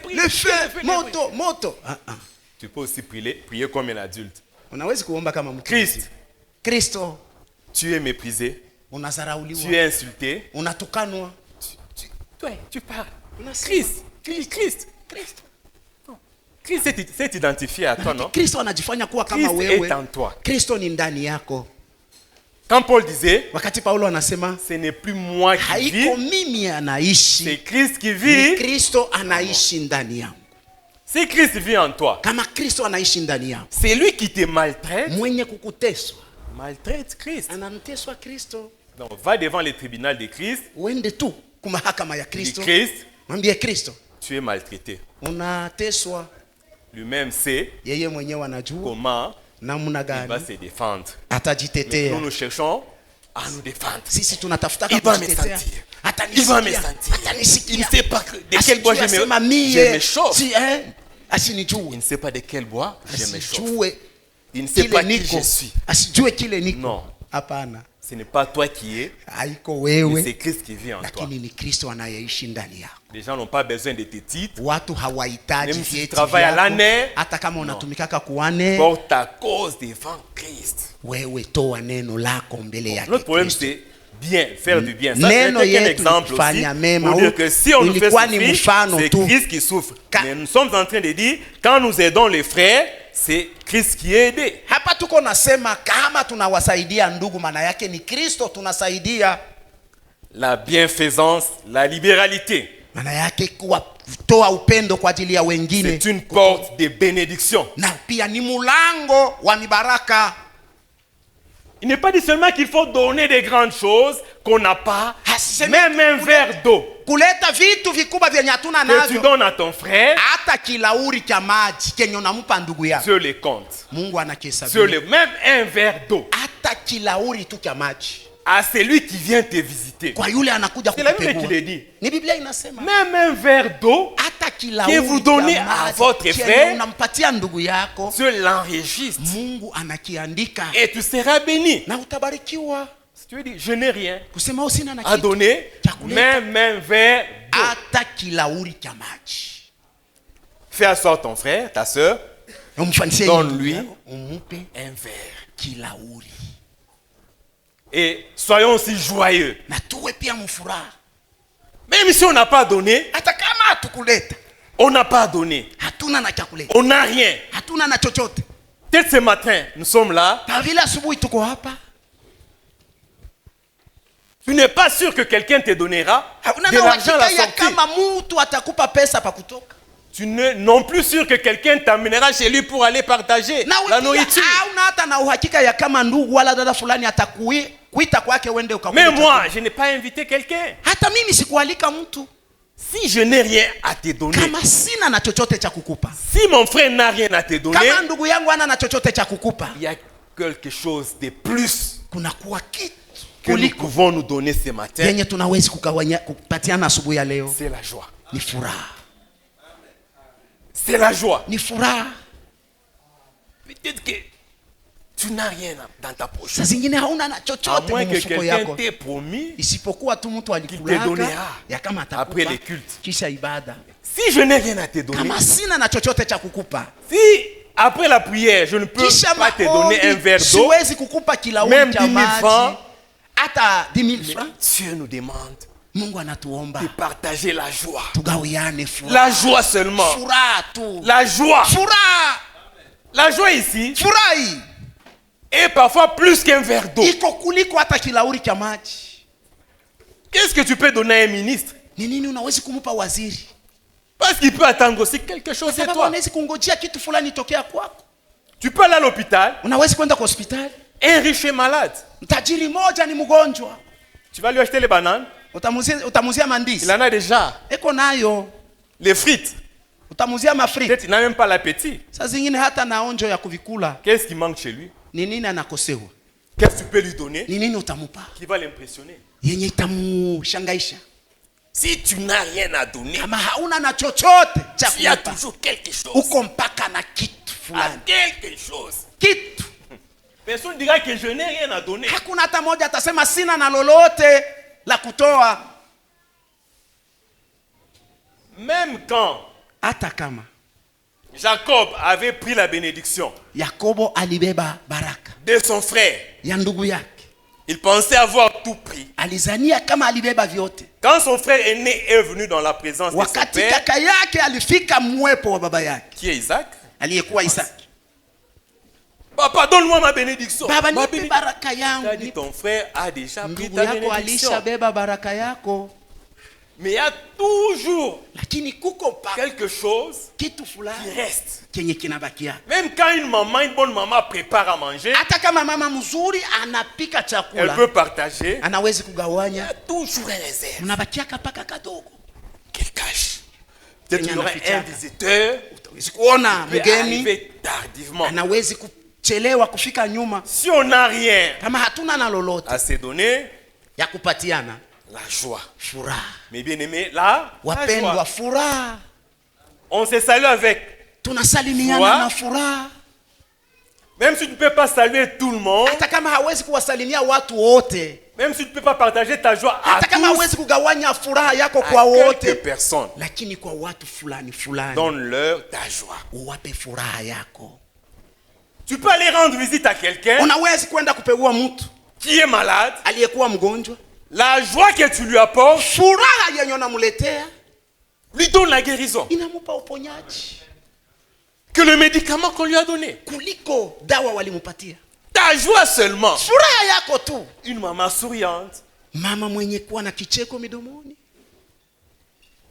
le feu, moto, moto. Tu peux aussi prier comme un adulte. Unawezi kuomba kama mtu. Christ, Kristo, tu es méprisé, tu unazarauliwa, es insulté. unatukanwa. Tu parles. Unasema, Christ, Christ. Non. Christ s'est identifié à toi, non? Kristo anajifanya kuwa kama Christ wewe. est en toi. Kristo ni ndani yako. Quand Paul disait, Wakati Paulo anasema ce n'est plus moi qui haiko vis, mimi c'est anaishi, Christ qui ni vit. Kristo anaishi ndani yangu. Si Christ vit en toi, Kama Kristo anaishi ndani yako, c'est lui qui te maltraite. mwenye kukuteswa Maltraite Christ. anamteswa Kristo. Donc va devant le tribunal de Christ. Uende tu kumahakama ya Dis Kristo, Christ, mwambie Kristo, tu es maltraité. unateswa. Lui-même sait Yeye mwenyewe anajua comment namna il va gani se défendre. atajitetea. Nous cherchons à nous défendre. Sisi tunatafuta Il va me kujitetea. sentir. Il va me Atanisikia, sentir. Il atanisikia. ne sait pas de quel bois je Asema me mie chauffe. si Il asinijue, ne sait pas de quel bois je me chauffe. asijue Il ne sait kile pas qui niko, je suis. asijue kile niko. Non. Hapana, Ce n'est pas toi qui es, haiko mais wewe, c'est Christ qui vit en toi. lakini ni Kristo anayeishi ndani yako. Les gens n'ont pas besoin de tes titres. Watu hawahitaji Même si tu vyeti travailles à vyako, l'année, hata kama unatumikaka kuane, Porte ta cause devant Christ. wewe toa neno lako mbele yake Notre problème, Kristo. c'est bien, faire du bien. Ça, c'est Neno un yetu exemple aussi kufanya mema. pour dire que si on nous fait Ilikuwa ni souffrir, mfano c'est tu. Christ qui souffre. Ka- Mais nous sommes en train de dire, quand nous aidons les frères, c'est Christ qui est aidé. Hapa tuko nasema kama tunawasaidia ndugu, maana yake ni Kristo tunasaidia. La bienfaisance, la libéralité, Maana yake kutoa upendo kwa ajili ya wengine, c'est une porte de bénédiction. na pia ni mulango wa mibaraka. Il n'est pas dit seulement qu'il faut donner des grandes choses qu'on n'a pas, Hasemi même un verre d'eau kuleta vitu vikubwa vyenye hatuna que tu navyo, donnes à ton frère, hata kilauri cha maji kenye unampa ndugu yako, Dieu les compte. Mungu Dieu anakihesabia. les, même un verre d'eau Hata kilauri tu cha maji à celui qui vient te visiter. kwa yule anakuja C'est la Bible qui kukupegua. le dit. Ni Biblia inasema Même un verre d'eau, hata que kilauri vous donnez cha à maji votre kenye frère, unampatia ndugu yako, Dieu l'enregistre Mungu anakiandika et tu seras béni. na utabarikiwa. Si tu veux dire, je n'ai rien Kusema usina na à kitu, donner, Chakuleta. même un verre d'eau. hata kilauri cha maji Fais asseoir ton frère, ta soeur, umfanyie Donne-lui ndugu yako, umupe un verre. kilauri Et soyons aussi joyeux. na tuwe pia mfuraha. Même si on n'a pas donné, Hata kama hatukuleta, on n'a pas donné. hatuna na chakuleta, On n'a rien. hatuna na chochote. Peut-être ce matin, nous sommes là. Kwa vile asubuhi tuko hapa, Tu n'es pas sûr que quelqu'un te donnera hauna de na l'argent à la uhakika ya sortie. kama mtu atakupa pesa pa kutoka, Tu n'es non plus sûr que quelqu'un t'amènera chez lui pour aller partager na la pia nourriture. hauna hata na uhakika ya kama ndugu wala dada fulani atakuita kwake uende ukakule Mais moi, chakula. je n'ai pas invité quelqu'un. Hata mimi sikualika mtu Si je n'ai rien à te donner, kama sina na chochote cha kukupa, si mon frère n'a rien à te donner, kama ndugu yangu ana na chochote cha kukupa, il y a quelque chose de plus kunakuwa kitu que nous kuliko pouvons nous donner ce matin. yenye tunawezi kupatiana asubuhi ya leo. C'est la joie. Ni furaha, C'est la joie. ni furaha. Peut-être que tu n'as rien dans ta poche. Saa zingine hauna na À chochote moins que mfuko quelqu'un yako, t'ait promis. isipokuwa tu mtu te alikulaka donnera ya kama après atakupa les cultes. kisha ibada. Si je n'ai rien à te donner, Kama sina na chochote cha kukupa, si après la prière, je ne peux kisha pas te donner un maombi verre d'eau, siwezi kukupa kilauri même cha 10 000 francs, maji, hata 10,000 francs, Dieu nous demande Mungu anatuomba de partager la joie. tugawiane furaha. La joie seulement. Furaha tu, La joie. furaha. La joie ici Furaha hii est parfois plus qu'un verre d'eau. iko kuliko hata kilauri cha maji. Qu'est-ce que tu peux donner à un ministre? Ni nini unawezi kumupa waziri? Parce qu'il peut attendre aussi quelque chose de Sababu toi. unawezi kungojea kitu fulani tokea kwako. Tu peux aller à l'hôpital, Unawezi kwenda kwa hospitali, un riche est malade. tajiri moja ni mgonjwa, Tu vas lui acheter les bananes, utamuzia il mandizi, en a déjà. eko nayo, Les frites, utamuzia mafriti. peut-être il n'a même pas l'appétit. Saa zingine hata na onjo ya kuvikula. Qu'est-ce qui manque chez lui? Ni nini anakosewa? Qu'est-ce que tu peux lui donner Ni nini utamupa qui va l'impressionner? yenye itamushangaisha? Si tu n'as rien à donner, Kama hauna na chochote cha il y a kupa, toujours quelque chose. uko mpaka na kitu À fulani, quelque chose. kitu. Personne ne dira que je n'ai rien à donner. Hakuna hata moja atasema sina na lolote la kutoa. Même quand Hata kama Jacob avait pris la bénédiction Yakobo alibeba baraka de son frère, ya ndugu yake, il pensait avoir tout pris. alizania kama alibeba vyote. Quand son frère aîné est venu dans la présence de son Wakati père, kaka yake alifika mwepo wa baba yake qui est Isaac, aliyekuwa Isaki, papa, donne-moi ma bénédiction. baba Ma nipe bénédiction. baraka Il a yangu. dit, ton frère a déjà pris Ndugu ta yako bénédiction. alishabeba baraka yako, Mais il y a toujours lakini kuko mpaka quelque chose kitu qui fulani reste. kenye kinabakia. Même quand une bonne maman prépare à manger, Hata kama mama mzuri anapika elle chakula, peut partager. anawezi Il y kugawanya, a toujours un réserve unabakiaka paka kadogo. qu'elle cache. Peut-être qu'il y Kenya aura un anafichaka. visiteur Utawezi kuona qui peut mgeni arriver tardivement. anawezi kuchelewa kufika nyuma. Si on n'a rien Kama hatuna na lolote à se donner, ya kupatiana, la joie. furaha. Mes bien-aimés, la Wapendwa, joie. furaha. On se salue avec. Tunasalimiana Furaha. na furaha. Même si tu ne peux pas saluer tout le monde, Hata kama hawezi kuwasalimia watu wote, même si tu ne peux pas partager ta joie à hata kama tous, hawezi kugawanya furaha yako à kwa quelques wote, personnes, lakini kwa watu fulani fulani donne-leur ta joie. uwape furaha yako. Tu peux aller rendre visite à quelqu'un Unawezi kwenda kupeua mtu qui est malade. aliyekuwa mgonjwa, La joie que tu lui apportes furaha yenye unamletea lui donne la guérison. inamupa uponyaji Que le médicament qu'on lui a donné. kuliko dawa walimupatia. Ta joie seulement. Furaha yako tu, Une maman souriante. mama mwenye kuwa na kicheko midomoni.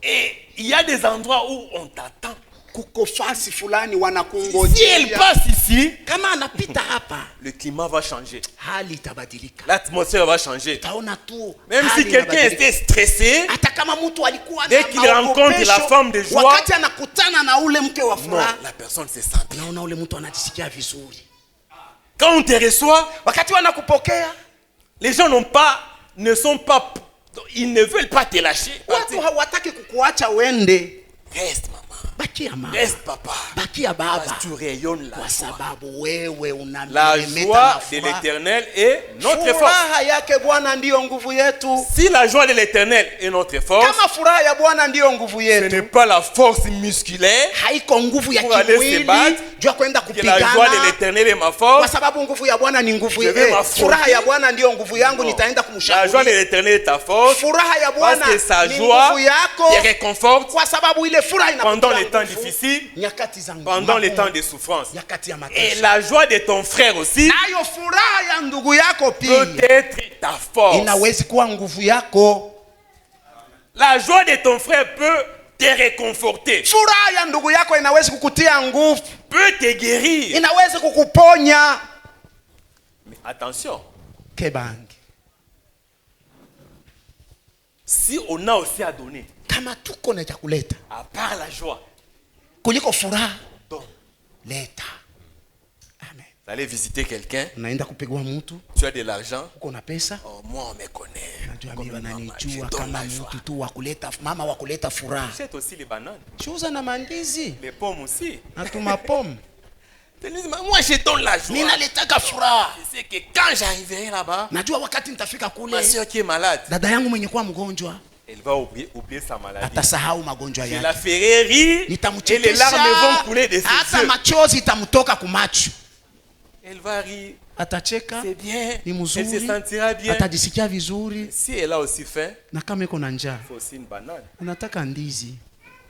Et il y a des endroits où on t'attend. kuko fasi fulani Si elle wanakungojea. passe ici, Kama anapita hapa, le climat va changer. hali itabadilika. L'atmosphère va changer. Utaona tu Même hali si quelqu'un inabadilika. était stressé, Hata kama mtu alikuwa Dès na qu'il rencontre la maogopesho, femme de joie, wakati anakutana na ule mke wa non, furaha, la personne se sent bien. naona ule mtu anajisikia vizuri. Quand on te reçoit, Wakati wanakupokea, les gens ne sont pas, ils ne veulent pas te lâcher. watu hawataki kukuacha uende. Reste maman, Bakia mama, reste papa, bakia baba, parce que tu rayonnes la kwa joie. sababu wewe La unameremeta joie na de furaha. l'éternel est notre force. Furaha yake Bwana ndiyo nguvu yetu. Si la joie de l'éternel est notre force, Kama furaha ya Bwana ndiyo nguvu ce yetu, n'est pas la force musculaire, haiko nguvu ya Pour aller se kimwili battre, juu ya kwenda que la joie de kupigana, l'éternel est ma kwa force. sababu nguvu ya Bwana ni nguvu Je vais yetu. m'affronter. Furaha ya Bwana ndiyo nguvu yangu, Non. nitaenda La joie de kumshambulia. l'éternel est ta force, Furaha ya parce Bwana que sa ni joie nguvu yako, te réconforte kwa sababu ile furaha pendant inakupa les temps nguvu difficiles, nyakati za pendant les magumu, temps de souffrance. nyakati ya Et mateso. la joie de ton frère aussi Nayo furaha ya ndugu yako peut pia être ta force. inawezi kuwa nguvu yako. La joie de ton frère peut te réconforter, Furaha ya ndugu yako inawezi kukutia nguvu, peut te guérir. inawezi kukuponya. Mais attention, Kebangi, si on a aussi à donner, kama tuko na cha kuleta à part la joie, kuliko furaha, donc, leta. Amen. vous allez visiter quelqu'un, Unaenda kupigwa mtu, tu as de l'argent, uko na pesa, oh, moi on me connaît. najua Comme mimi une maman, je wananijua donne kama la joie. mtu tu wa kuleta, mama wa kuleta furaha. Achète aussi les bananes, Shuza na mandizi les pommes aussi. na tumapomu. Moi je donne la joie. Mimi naletaka furaha. Je sais que quand j'arriverai là-bas, Najua wakati nitafika kule, ma soeur qui est malade, dada yangu mwenye kuwa mgonjwa elle va oublier sa maladie. atasahau magonjwa Je la yake. ferai rire et les Nitamchekesha, larmes vont couler de ses hata yeux. machozi itamtoka kumacho. Elle va rire, Atacheka, c'est bien, ni elle se mzuri, sentira bien. atajisikia vizuri. Si elle a aussi faim, Na kama iko na njaa, il faut aussi une banane. anataka ndizi.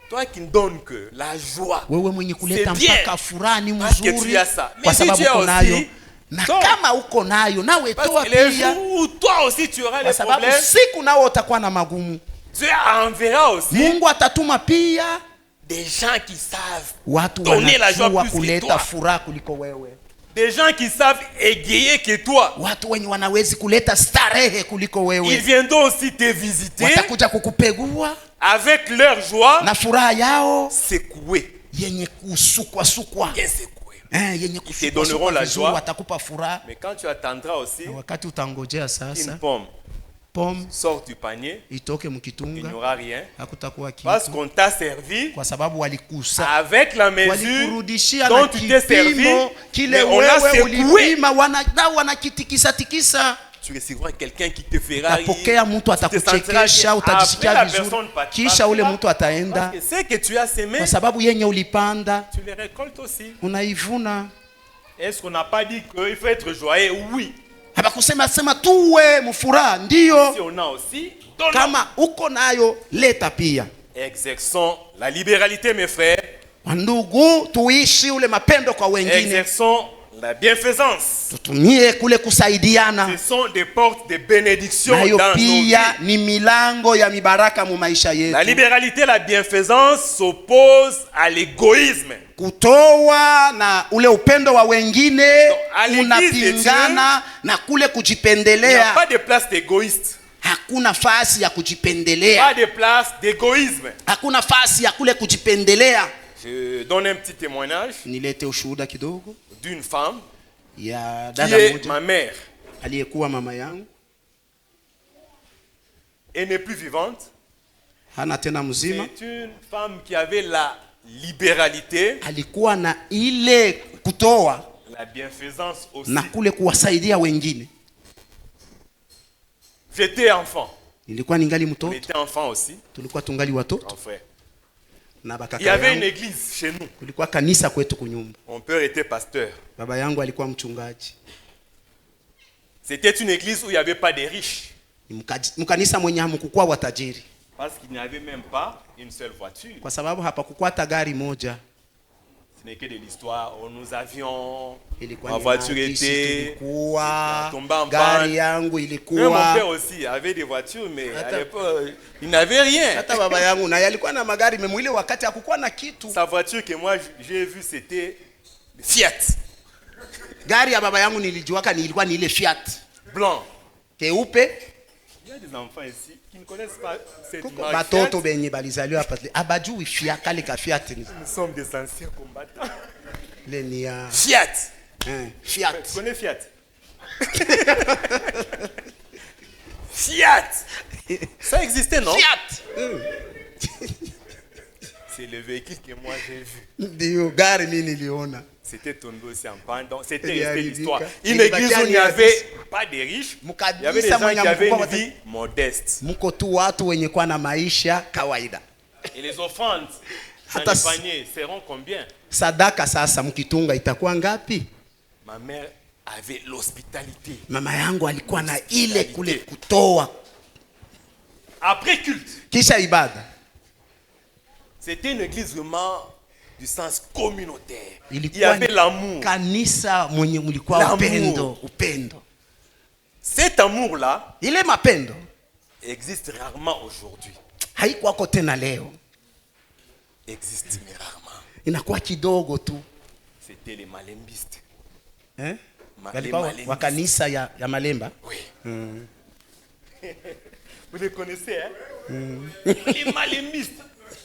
Toi qui ne donnes que la joie, Wewe mwenye kuleta C'est bien. mpaka furaha ni Parce que mzuri, tu as ça. Mais kwa si sababu tu as uko aussi, nayo. Na donc, kama uko nayo, nawe parce toa que les pia, jours où toi aussi tu auras kwa les sababu problèmes, siku nao utakuwa na magumu. Dieu enverra aussi Mungu atatuma pia des gens qui savent watu donner la joie wanajua plus que kuleta toi. furaha kuliko wewe, Des gens qui savent égayer que toi. watu wenye wanawezi kuleta starehe kuliko Ils wewe. viendront aussi te visiter Watakuja kukupegua avec leur joie na furaha yao secouée. yenye kusukwa Bien secouée. yenye Ils te donneront la vizuri, joie. watakupa furaha. Mais quand tu attendras aussi Na wakati utangojea une sasa pomme pomme sort du panier, itoke il n'y mkitunga, aura rien. hakutakuwa Parce kitu, qu'on t'a servi kwa sababu walikusa, avec la mesure walikurudishia dont na tu t'es servi, kipimo kile mais on l'a wewe secoué. ulipima, wanakitikisa tikisa. Tu recevras quelqu'un qui te fera rire. Utapokea mtu Tu te sentiras atakuchekesha, bien. Après, utajisikia la vizuri, personne part- kisha ule partira. mtu ataenda, Parce que ce que tu as semé, kwa sababu yenye ulipanda tu le récoltes aussi. unaivuna. Est-ce qu'on n'a pas dit qu'il faut être joyeux? Oui. Hapakusema sema tuwe mfuraha, ndio. Si on a aussi, donnons. Kama uko nayo leta pia. Exerçons la libéralité, mes frères. Wandugu, tuishi ule mapendo kwa wengine, Exerçons la bienfaisance. tutumie kule kusaidiana, Ce sont des portes de bénédiction nayo dans nos vies. pia ni milango ya mibaraka mu maisha La yetu. libéralité, la bienfaisance s'oppose à l'égoïsme. Kutoa na ule upendo wa wengine à l'église unapingana na kule Il n'y a kujipendelea. pas de place d'égoïste. Hakuna fasi ya kujipendelea, Pas de place d'égoïsme. hakuna fasi ya kule kujipendelea. Je donne un petit témoignage Nilete ushuhuda kidogo d'une femme ya qui dada est moja ma mère. aliyekuwa mama yangu, Elle n'est plus vivante. hana tena mzima. C'est une femme qui avait la libéralité, Alikuwa na ile kutoa la bienfaisance aussi. na kule kuwasaidia wengine. J'étais enfant. Nilikuwa ningali On mtoto, était enfant aussi, tulikuwa tungali watoto mon frère. na Il bakaka y avait une yangu. église chez nous. Kulikuwa kanisa kwetu kunyumba. Mon père était pasteur. Baba yangu alikuwa mchungaji. C'était une église où il n'y avait pas de riches. Ni mkanisa mwenye hamkukuwa watajiri, Parce qu'il n'y avait même pas une seule voiture. kwa sababu hapakukuwa hata gari moja. Ce n'est que de l'histoire. Nous avions, Ilikuwa ma ni voiture maandishi, était tulikuwa tombée en gari panne. yangu Même mon ilikuwa père aussi avait des voitures, mais à Attends. l'époque, il n'avait rien. hata baba yangu naye alikuwa na magari memwile wakati hakukuwa na kitu. Sa voiture que moi j'ai vue, c'était Fiat. Gari ya baba yangu nilijuaka ilikuwa ni ile Fiat Blanc. keupe. Il y a des enfants ici qui ne connaissent pas cette Kuko marque batoto Fiat. benye balizaliwa hapa abajui Fiat kale ka Fiat ni Nous sommes des anciens combattants. le ni ya Fiat. Fiat. Tu connais Fiat? Fiat. Ça existait, non? Fiat. C'est le véhicule que moi j'ai vu. Ndio gari mimi niliona. C'était tombé aussi en panne. Donc c'était Il y a resté eu l'histoire. des Une cas. église où il n'y avait pas de riches. Il y avait des gens qui avaient une vie modeste. Mko tu watu wenye kuwa na maisha kawaida. Et les offrandes dans Hata les paniers seront combien? Sadaka sasa mkitunga itakuwa ngapi? Ma mère avait l'hospitalité. Mama yangu alikuwa na ile kule kutoa Après culte, kisha ibada. c'était une église vraiment du sens communautaire. Il y Ilikuwa avait l'amour. kanisa mwenye mlikuwa L'amour. upendo. Cet amour-là Ile mapendo existe rarement aujourd'hui. haikuwako tena leo. Existe mais rarement. Inakuwa kidogo tu. C'était les malembistes. Eh? Les Walikuwa malembistes. wa kanisa ya Malemba. Oui. Vous les connaissez, hein? Les malembistes.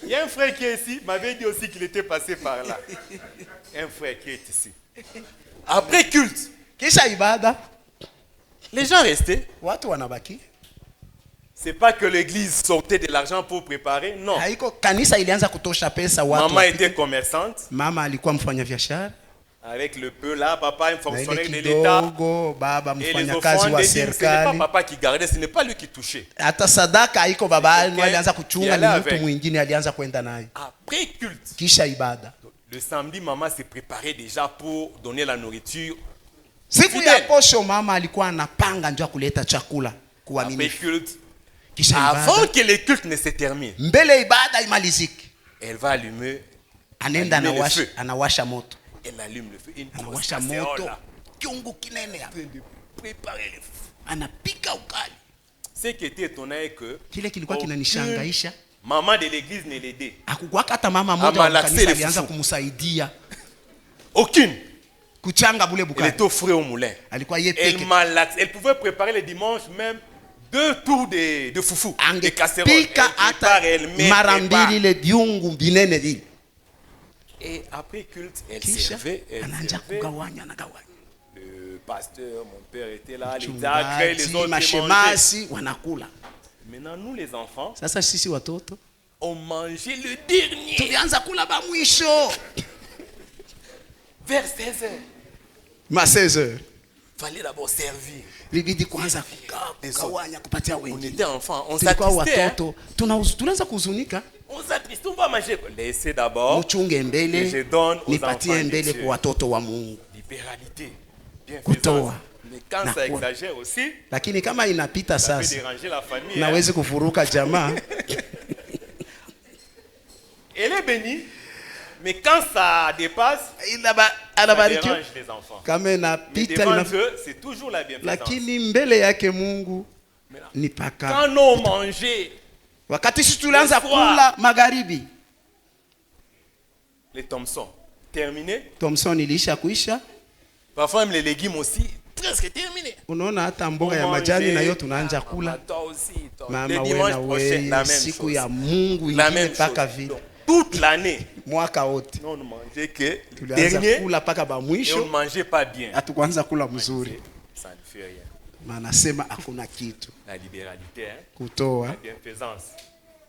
Il y a un frère qui est ici, m'avait dit aussi qu'il était passé par là. Un frère qui est ici. Après culte, Kisha ibada les gens restaient. watu wanabaki. C'est pas que l'église sortait de l'argent pour préparer, non. Haiko kanisa ilianza kutosha pesa watu. Maman était commerçante. Mama alikuwa mfanya biashara. Avec le peu là, papa est Na fonctionnaire ile de l'État. kidogo baba Et les mfanya kazi offrandes, wa ce n'est pas serikali. papa qui gardait, ce n'est pas lui qui touchait. Hata sadaka haiko baba alianza kuchunga, Yale ni mtu avec. mwingine alianza kwenda naye. Après culte, Kisha ibada. le samedi, maman s'est préparée déjà pour donner la nourriture. Siku Fidèle. ya posho mama alikuwa anapanga njoo kuleta chakula Après kuaminifu. culte, Kisha avant ibada, que le culte ne se termine, mbele ibada imalizike, elle va allumer, anaenda allumer le anawasha, feu. anawasha moto, Elle allume le feu. Une grosse anawasha casserole moto, là, kiungu kinene hapo, en train de préparer le feu. anapika ukali. Ce qui était étonnant est que Kile kilikuwa aucune kinanishangaisha, maman de l'église ne l'aidait. hakukuwa hata mama mmoja wa Amalaxe kanisa le alianza fufu. kumsaidia Aucune. kuchanga bule Elle bukali. était au frais au moulin. Alikuwa yeye Elle peke. malaxe. Elle pouvait préparer le dimanche même 2 tours de foufou, de casserole. Angepika Elle prépare, hata elle met, mara prépare. mbili ile viungu vinene vile. Et après culte, elle Kisha servait. Elle anaanza servait. kugawanya na gawanya. Le pasteur, mon père était là, les diacres, les Mchungaji, autres mangeaient. mashemasi wanakula. Maintenant, nous les enfants, Sasa sisi watoto on mangeait le dernier. tulianza kula ba mwisho Vers 16 heures. ma 16h. Fallait d'abord servir. Libidi kwanza kugawanya kupatia On wengine. était enfants, on Tulikuwa s'attristait. Hein? watoto tunaanza kuhuzunika. On s'attristait, on va manger. Laissez d'abord. Mchunge Et je mbele, donne aux nipatie enfants de mbele Dieu. kwa watoto wa Mungu. Libéralité. Bienfaisance. Kutoa. Mais quand Na ça kuwa. exagère aussi, Lakini kama inapita ça peut sasa, déranger la famille. Hein? nawezi kufuruka jamaa. Elle est bénie, mais quand ça dépasse, ça Anabarikiwa dérange les enfants. kama Mais inapita devant ina, Dieu, c'est toujours la bienfaisance. lakini mbele yake Mungu Maintenant, ni paka. quand on mangeait Wakati sisi tulianza Le soir. kula magharibi, les Thompson, terminé. Thomson ilisha kuisha. Parfois même les légumes aussi, presque terminé. Unaona hata mboga On ya majani mangeait. nayo tunaanza Ah, kula. maman, toi aussi, toi. Mama Le we dimanche na prochain, la we, même siku chose. ya Mungu La ingine même mpaka chose. vile Donc, toute l'année, mwaka wote nous ne mangeait que tulianza dernier kula mpaka ba et on ne mwisho, mangeait pas bien. hatukuanza kula mzuri. Ça ne fait rien. Maana sema hakuna kitu La libéralité, hein? kutoa La bienfaisance,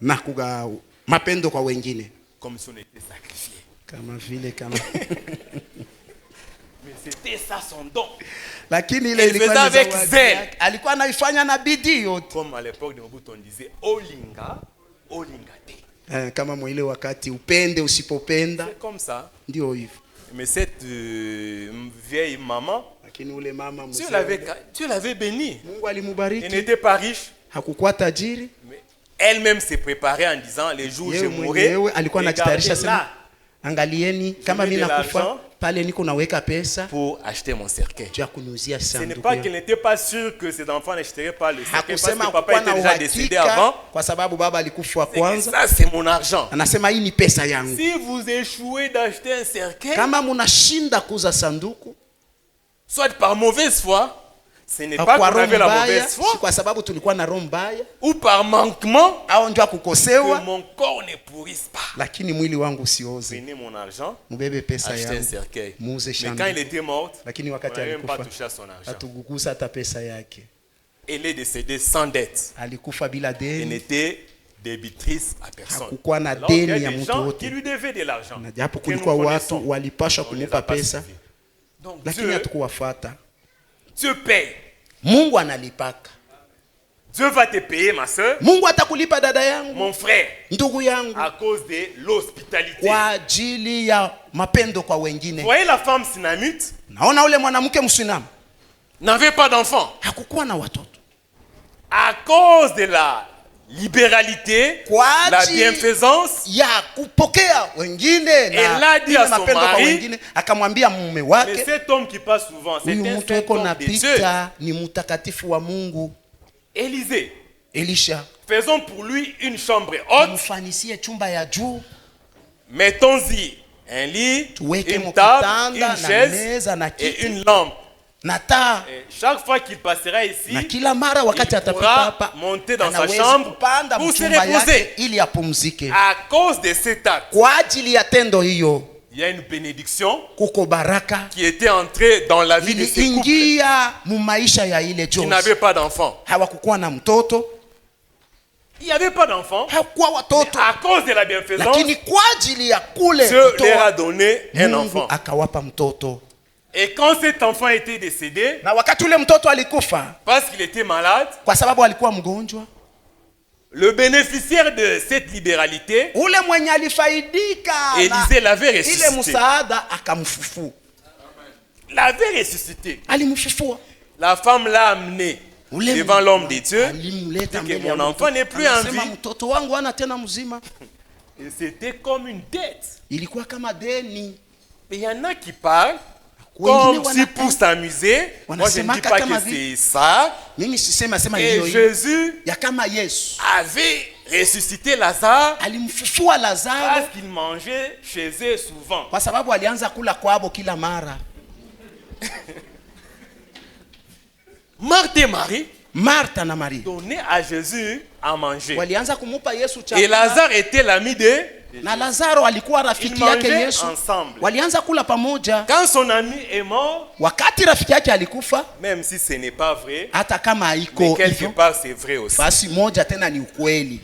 na kugawa mapendo kwa wengine, comme si on était sacrifié. kama vile kama Mais c'était ça son don. lakini ile Il ilikuwa faisait ni avec zawadi zèle. yake. Alikuwa anaifanya na bidii yote. Comme à l'époque de Mobutu, on disait Olinga, Olingate. Kama mwile wakati upende usipopenda C'est comme ça. ndio hivyo. Mais cette vieille maman, Lakini ule mama Dieu mzee l'avait bénie. Mungu Elle alimubariki, n'était pas riche, hakukuwa tajiri. mais elle-même s'est préparée en disant les jours où je Yeye mourrai, mwenyewe alikuwa regardez anajitayarisha là, sema Angalieni kama mimi nakufa pale niko naweka pesa pour acheter mon cercueil. tu kuniuzia Ce n'est sanduku. pas qu'il n'était pas sûr que ses enfants n'achèteraient pas le cercueil parce Hakusema que papa était déjà décédé avant. kwa sababu baba alikufa C'est que kwanza. ça c'est mon argent. Anasema hii ni pesa yangu. Si vous échouez d'acheter un cercueil, Kama munashinda kuza sanduku soit par mauvaise foi, ce n'est pas kwa qu'on roho avait la mbaya, mauvaise si foi, kwa sababu tulikuwa na roho mbaya ou par manquement, au ndio que kukosewa, mon corps ne pourrisse pas. lakini mwili wangu usioze. Prenez mon argent, Mubebe pesa achetez un yangu. cercueil. Muuze Mais shamba. quand il était mort, Lakini on wakati n'avait même pas alikufa touché à son argent. hatukugusa hata pesa yake. Elle est décédée sans dette. Alikufa bila Elle deni. n'était débitrice à personne. Hakukuwa na Alors, il y a deni ya des mtu gens wote. qui lui devaient de l'argent. Na japo que nous kulikuwa connaissons. watu walipashwa On les a kumupa pas pesa, suivis. Donc lakini Dieu, hatukuwafuata. Dieu paye. Mungu analipaka. Dieu va te payer, ma soeur, Mungu atakulipa dada yangu, mon frère, ndugu yangu, à cause de l'hospitalité. kwa ajili ya mapendo kwa wengine. Vous voyez la femme synamite Naona ule mwanamke Msinamu n'avait pas d'enfant. hakukuwa na watoto. À cause de la libéralité, Kwa la ajili bienfaisance, ya kupokea wengine Elle a dit ile à son mapendo kwa mari, wengine, akamwambia mume mais wake, cet homme qui passe souvent, c'est huyu un mtu saint eko homme de Dieu. napita ni mtakatifu wa Mungu. Élisée, Elisha, faisons pour lui une chambre haute, tumfanisie chumba ya juu, mettons-y un lit, tuweke une table, mkitanda une na chaise meza na et kiti une lampe. na taa. Et chaque fois qu'il passera ici, Na kila mara wakati il atapita pourra hapa monter dans sa anaweza chambre kupanda pour se mchumba reposer. yake ili apumzike. À cause de cet acte, Kwa ajili ya tendo hiyo il y a une bénédiction kuko baraka qui était entrée dans la vie de ces couples iliingia mu maisha ya ile qui Jose. n'avaient pas d'enfants. Hawakukuwa na mtoto, Il n'y avait pas d'enfants. hawakuwa watoto, À cause de la bienfaisance, lakini kwa ajili ya kule Dieu leur kutoa, a donné un Mungu enfant. akawapa mtoto. Et quand cet enfant était décédé, Na wakati ule mtoto alikufa parce qu'il était malade, kwa sababu alikuwa mgonjwa, le bénéficiaire de cette libéralité, ule mwenye alifaidika na Élisée l'avait ile ressuscité. msaada akamfufua, L'avait ressuscité. alimfufua. La femme l'a amené Ule devant l'homme de Dieu. alimleta Dit que mbele ya mon Mungu. enfant n'est plus en Anasema, vie. mtoto wangu hana tena mzima. Et c'était comme une dette. Ilikuwa kama deni. Mais il y en a qui parlent Wengine comme si pour s'amuser. Moi, je ne dis wanasemaka pas kama que c'est ça. Mimi sisema sema Et hiyo hiyo Jésus ya kama Yesu avait ressuscité Lazare alimfufua Lazaro parce qu'il mangeait chez eux souvent. kwa sababu alianza kula kwabo kila mara. Marthe et Marie Martha na Maria donnaient à Jésus à manger. walianza kumupa Yesu Et chakula, Lazare était l'ami de... na Lazaro alikuwa rafiki Ils yake mangeaient Yesu. ensemble. Walianza kula pamoja. Quand son ami est mort, Wakati rafiki yake alikufa, même si ce n'est pas vrai, hata kama mais haiko quelque hivyo, part c'est vrai aussi. basi moja tena ni ukweli.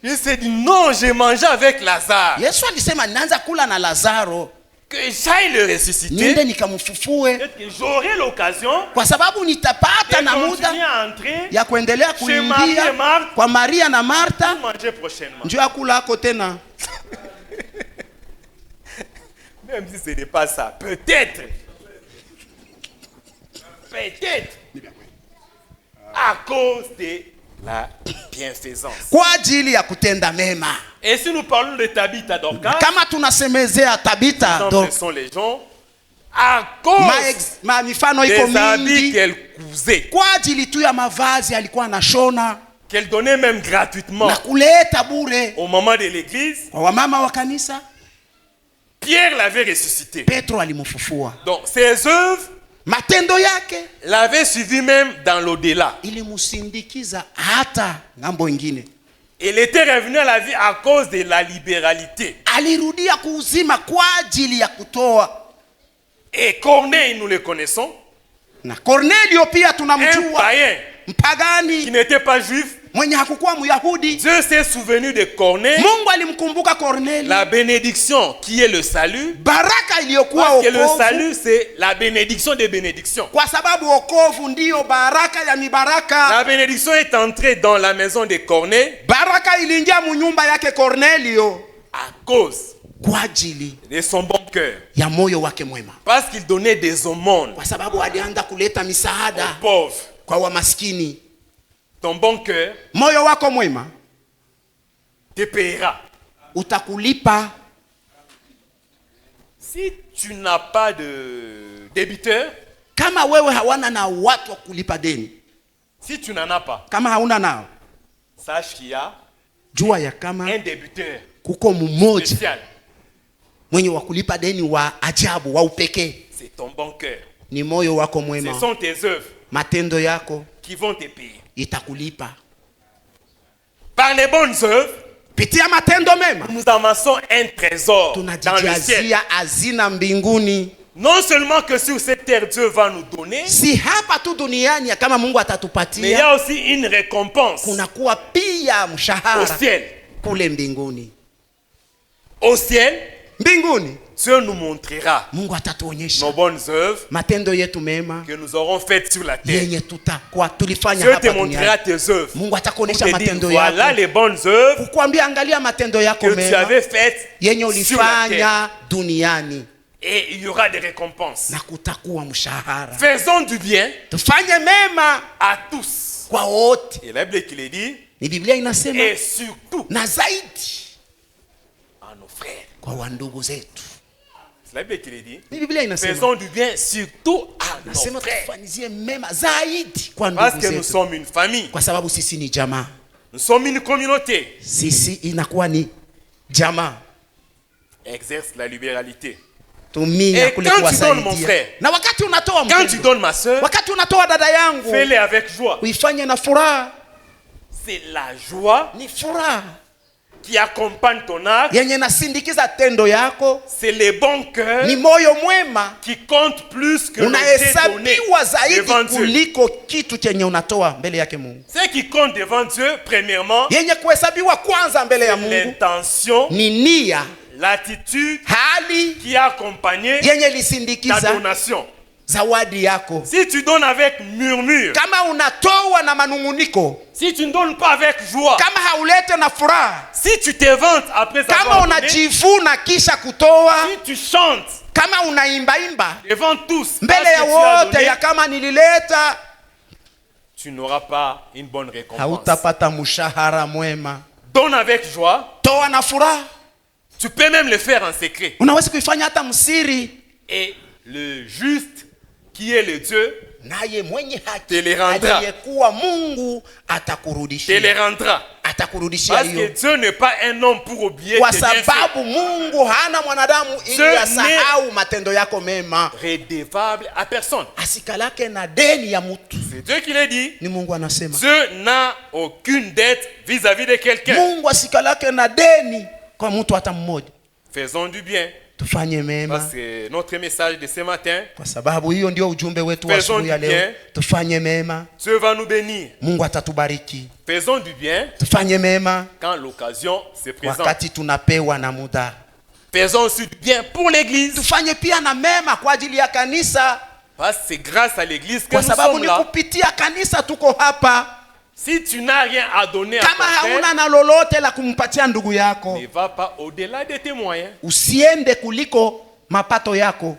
Il s'est dit non, j'ai mangé avec Lazare. Yesu alisema ninaanza kula na Lazaro, Que j'aille le ressusciter. niende nikamfufue, Peut-être que j'aurai l'occasion kwa sababu nitapata de na continuer muda à entrer ya kuendelea Chez Marie et kuingia Marthe. kwa Maria na Martha, manger prochainement. njoo akula ako tena. Même si ce n'est pas ça. Peut-être. Peut-être. À cause de la bienfaisance. Kwa ajili ya kutenda mema. Et si nous parlons de Tabitha Dorcas, Kama tunasemezea Tabitha exemple, ce sont les gens à cause mifano iko des habits mingi, qu'elle cousait, kwa ajili tu ya mavazi alikuwa anashona qu'elle donnait même gratuitement na kuleta bure au moment de l'église. kwa wamama wa kanisa. Pierre l'avait ressuscité. Petro alimfufua. Donc ses œuvres Matendo yake l'avaient suivi même dans l'au-delà. ilimusindikiza hata ngambo ingine. Elle était revenue à la vie à cause de la libéralité. Alirudia kuuzima kwa ajili ya kutoa. Et Corneille, nous le connaissons, Na Cornelio pia un tunamjua, païen qui mpagani n'était pas juif. mwenye hakukuwa Myahudi. Dieu s'est souvenu de Corneille, Mungu alimkumbuka Cornelio, la bénédiction qui est le salut. baraka iliyokuwa Parce que le wokovu, salut, c'est la bénédiction des bénédictions. kwa sababu wokovu ndiyo baraka ya mibaraka. La bénédiction est entrée dans la maison de Corneille Baraka iliingia munyumba yake Cornelio à cause kwa ajili de son bon cœur. ya moyo wake mwema, Parce qu'il donnait des aumônes kwa sababu alianza kuleta aux misaada pauvres. kwa wamaskini. Ton bon cœur Moyo wako mwema te payera. utakulipa. Si tu n'as pas de débiteur, kama wewe hawana na watu wa kulipa deni, si tu n'en as pas, kama hauna nao, sache qu'il y a jua ya kama un débiteur kuko mmoja spécial. mwenye wa kulipa deni wa ajabu, wa upekee. C'est ton bon cœur. Ni moyo wako Ce mwema, sont tes œuvres matendo yako qui vont te payer. itakulipa. Par les bonnes œuvres, Pitia matendo mema nous amassons un trésor dans le ciel. tunajijazia hazina mbinguni. Non seulement que sur cette terre, Dieu va nous donner, Si hapa tu duniani ya kama Mungu mais il y atatupatia, a aussi une récompense kunakuwa pia au mshahara ciel. kule mbinguni. Au ciel, Mbinguni Dieu nous montrera Mungu atatuonyesha nos bonnes œuvres matendo yetu mema que nous aurons faites sur la terre. yenye tutakuwa tulifanya Dieu te hapa montrera duniani. tes œuvres. Mungu Pour atakuonyesha te dire, matendo voilà yako, les bonnes œuvres kukwambia angalia matendo yako que tu mema avais faites yenye sur la terre. ulifanya duniani, Et il y aura des récompenses. na kutakuwa mshahara. Faisons du bien Tufanye mema à tous. kwa wote. Et la Bible qui le dit, Ni Biblia inasema, et surtout na zaidi à nos frères. kwa wandugu zetu. C'est la Bible qui le dit. Ni Biblia inasema, Faisons du bien surtout à nos nasema frères. tufanyizie mema zaidi kwa Parce ndugu que nous zetu, sommes une famille. kwa sababu sisi ni jamaa. Nous sommes une communauté. Sisi inakuwa ni jamaa. Exerce la libéralité. Tumia Et kule quand tu donnes, mon kuwasaidia. frère, Na wakati unatoa quand tu mpendo, donnes ma soeur, wakati unatoa dada yangu, fais-le avec joie. uifanye na furaha. C'est la joie Ni furaha qui accompagne ton acte. yenye nasindikiza tendo yako. C'est les bons cœurs Ni moyo mwema qui comptent plus que l'objet donné unahesabiwa zaidi devant Dieu. kuliko kitu chenye unatoa mbele yake Mungu. Ce qui compte devant Dieu, premièrement, Yenye kuhesabiwa kwanza mbele ya c'est Mungu l'intention, ni nia, l'attitude hali qui a accompagné yenye ta lisindikiza donation. zawadi yako. Si tu donnes avec murmure, Kama unatoa na manunguniko, si tu ne donnes pas avec joie, kama haulete na furaha, si tu te vantes après kama avoir donné, unajivuna kisha kutoa, si tu chantes kama unaimbaimba devant tous mbele parce ya que tu as wote donné, ya kama nilileta, tu n'auras pas une bonne récompense. hautapata mshahara mwema. Donne avec joie. Toa na furaha. Tu peux même le faire en secret. Unaweza kuifanya hata msiri, Et le juste, qui est le Dieu, naye mwenye te haki le rendra. aliyekuwa Mungu Te le atakurudishia, rendra. atakurudishia Parce que hiyo, Dieu n'est pas un homme pour oublier kwa tes bienfaits. sababu Mungu hana mwanadamu ili Dieu asahau matendo yako mema. Redevable à personne. Asikalake na deni ya mtu. C'est Dieu qui l'a dit. Ni Mungu anasema. Dieu n'a aucune dette vis-à-vis de quelqu'un. Mungu asikalake na deni kwa mtu hata mmoja. Faisons du bien. Tufanye Parce mema, que notre message de ce matin, kwa sababu hiyo ndio ujumbe wetu wa Faisons asubuhi ya du leo. bien. Tufanye mema, Dieu va nous bénir. Mungu atatubariki. Faisons du bien Tufanye mema quand l'occasion se présente. wakati tunapewa na muda. Faisons aussi du bien pour l'église. Tufanye pia na mema kwa ajili ya kanisa, Parce que c'est grâce à l'église que kwa nous sababu sommes ni là. kupitia kanisa tuko hapa. Si tu n'as rien à donner à Kama ton frère, hauna na lolote la kumpatia ndugu yako, ne va pas au-delà de tes moyens. usiende kuliko mapato yako,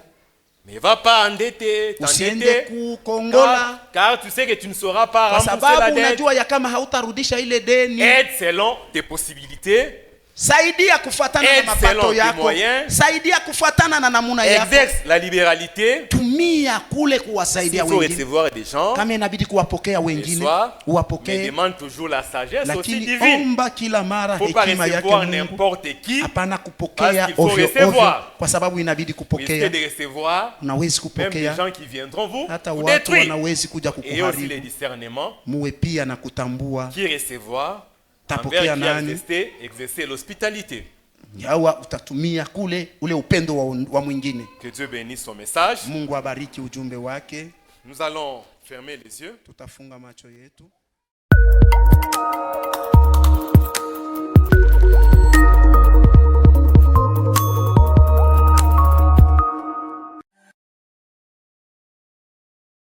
Ne va pas endetter, usiende t'endetter. kukongola, Car tu sais que tu ne sauras pas kwa rembourser la sababu dette. unajua ya kama hautarudisha ile deni. Aide selon tes possibilités. Saidia kufuatana na Aide selon mapato tes yako, moyens. saidia kufuatana na namuna yako. Exerce la libéralité. Tumia kule S'il kuwasaidia faut wengine. recevoir des gens, Kama inabidi kuwapokea wengine, reçois, mais uwapokee, demande toujours la sagesse aussi lakini divine. omba kila mara Il ne faut pas hekima yake recevoir Mungu. n'importe qui. Hapana Parce kupokea qu'il faut ovyo recevoir. ovyo, kwa sababu inabidi Risquez kupokea. de recevoir Unawezi même des kupokea gens qui viendront vous hata watu détruire. wanawezi kuja Et aussi le kukuharibu. discernement Muwe pia na kutambua qui recevoir Tapokea envers qui nani? exercer l'hospitalité. yawa utatumia kule ule upendo wa mwingine. Que Dieu bénisse son message. Mungu abariki ujumbe wake. Nous allons fermer les yeux. Tutafunga macho yetu.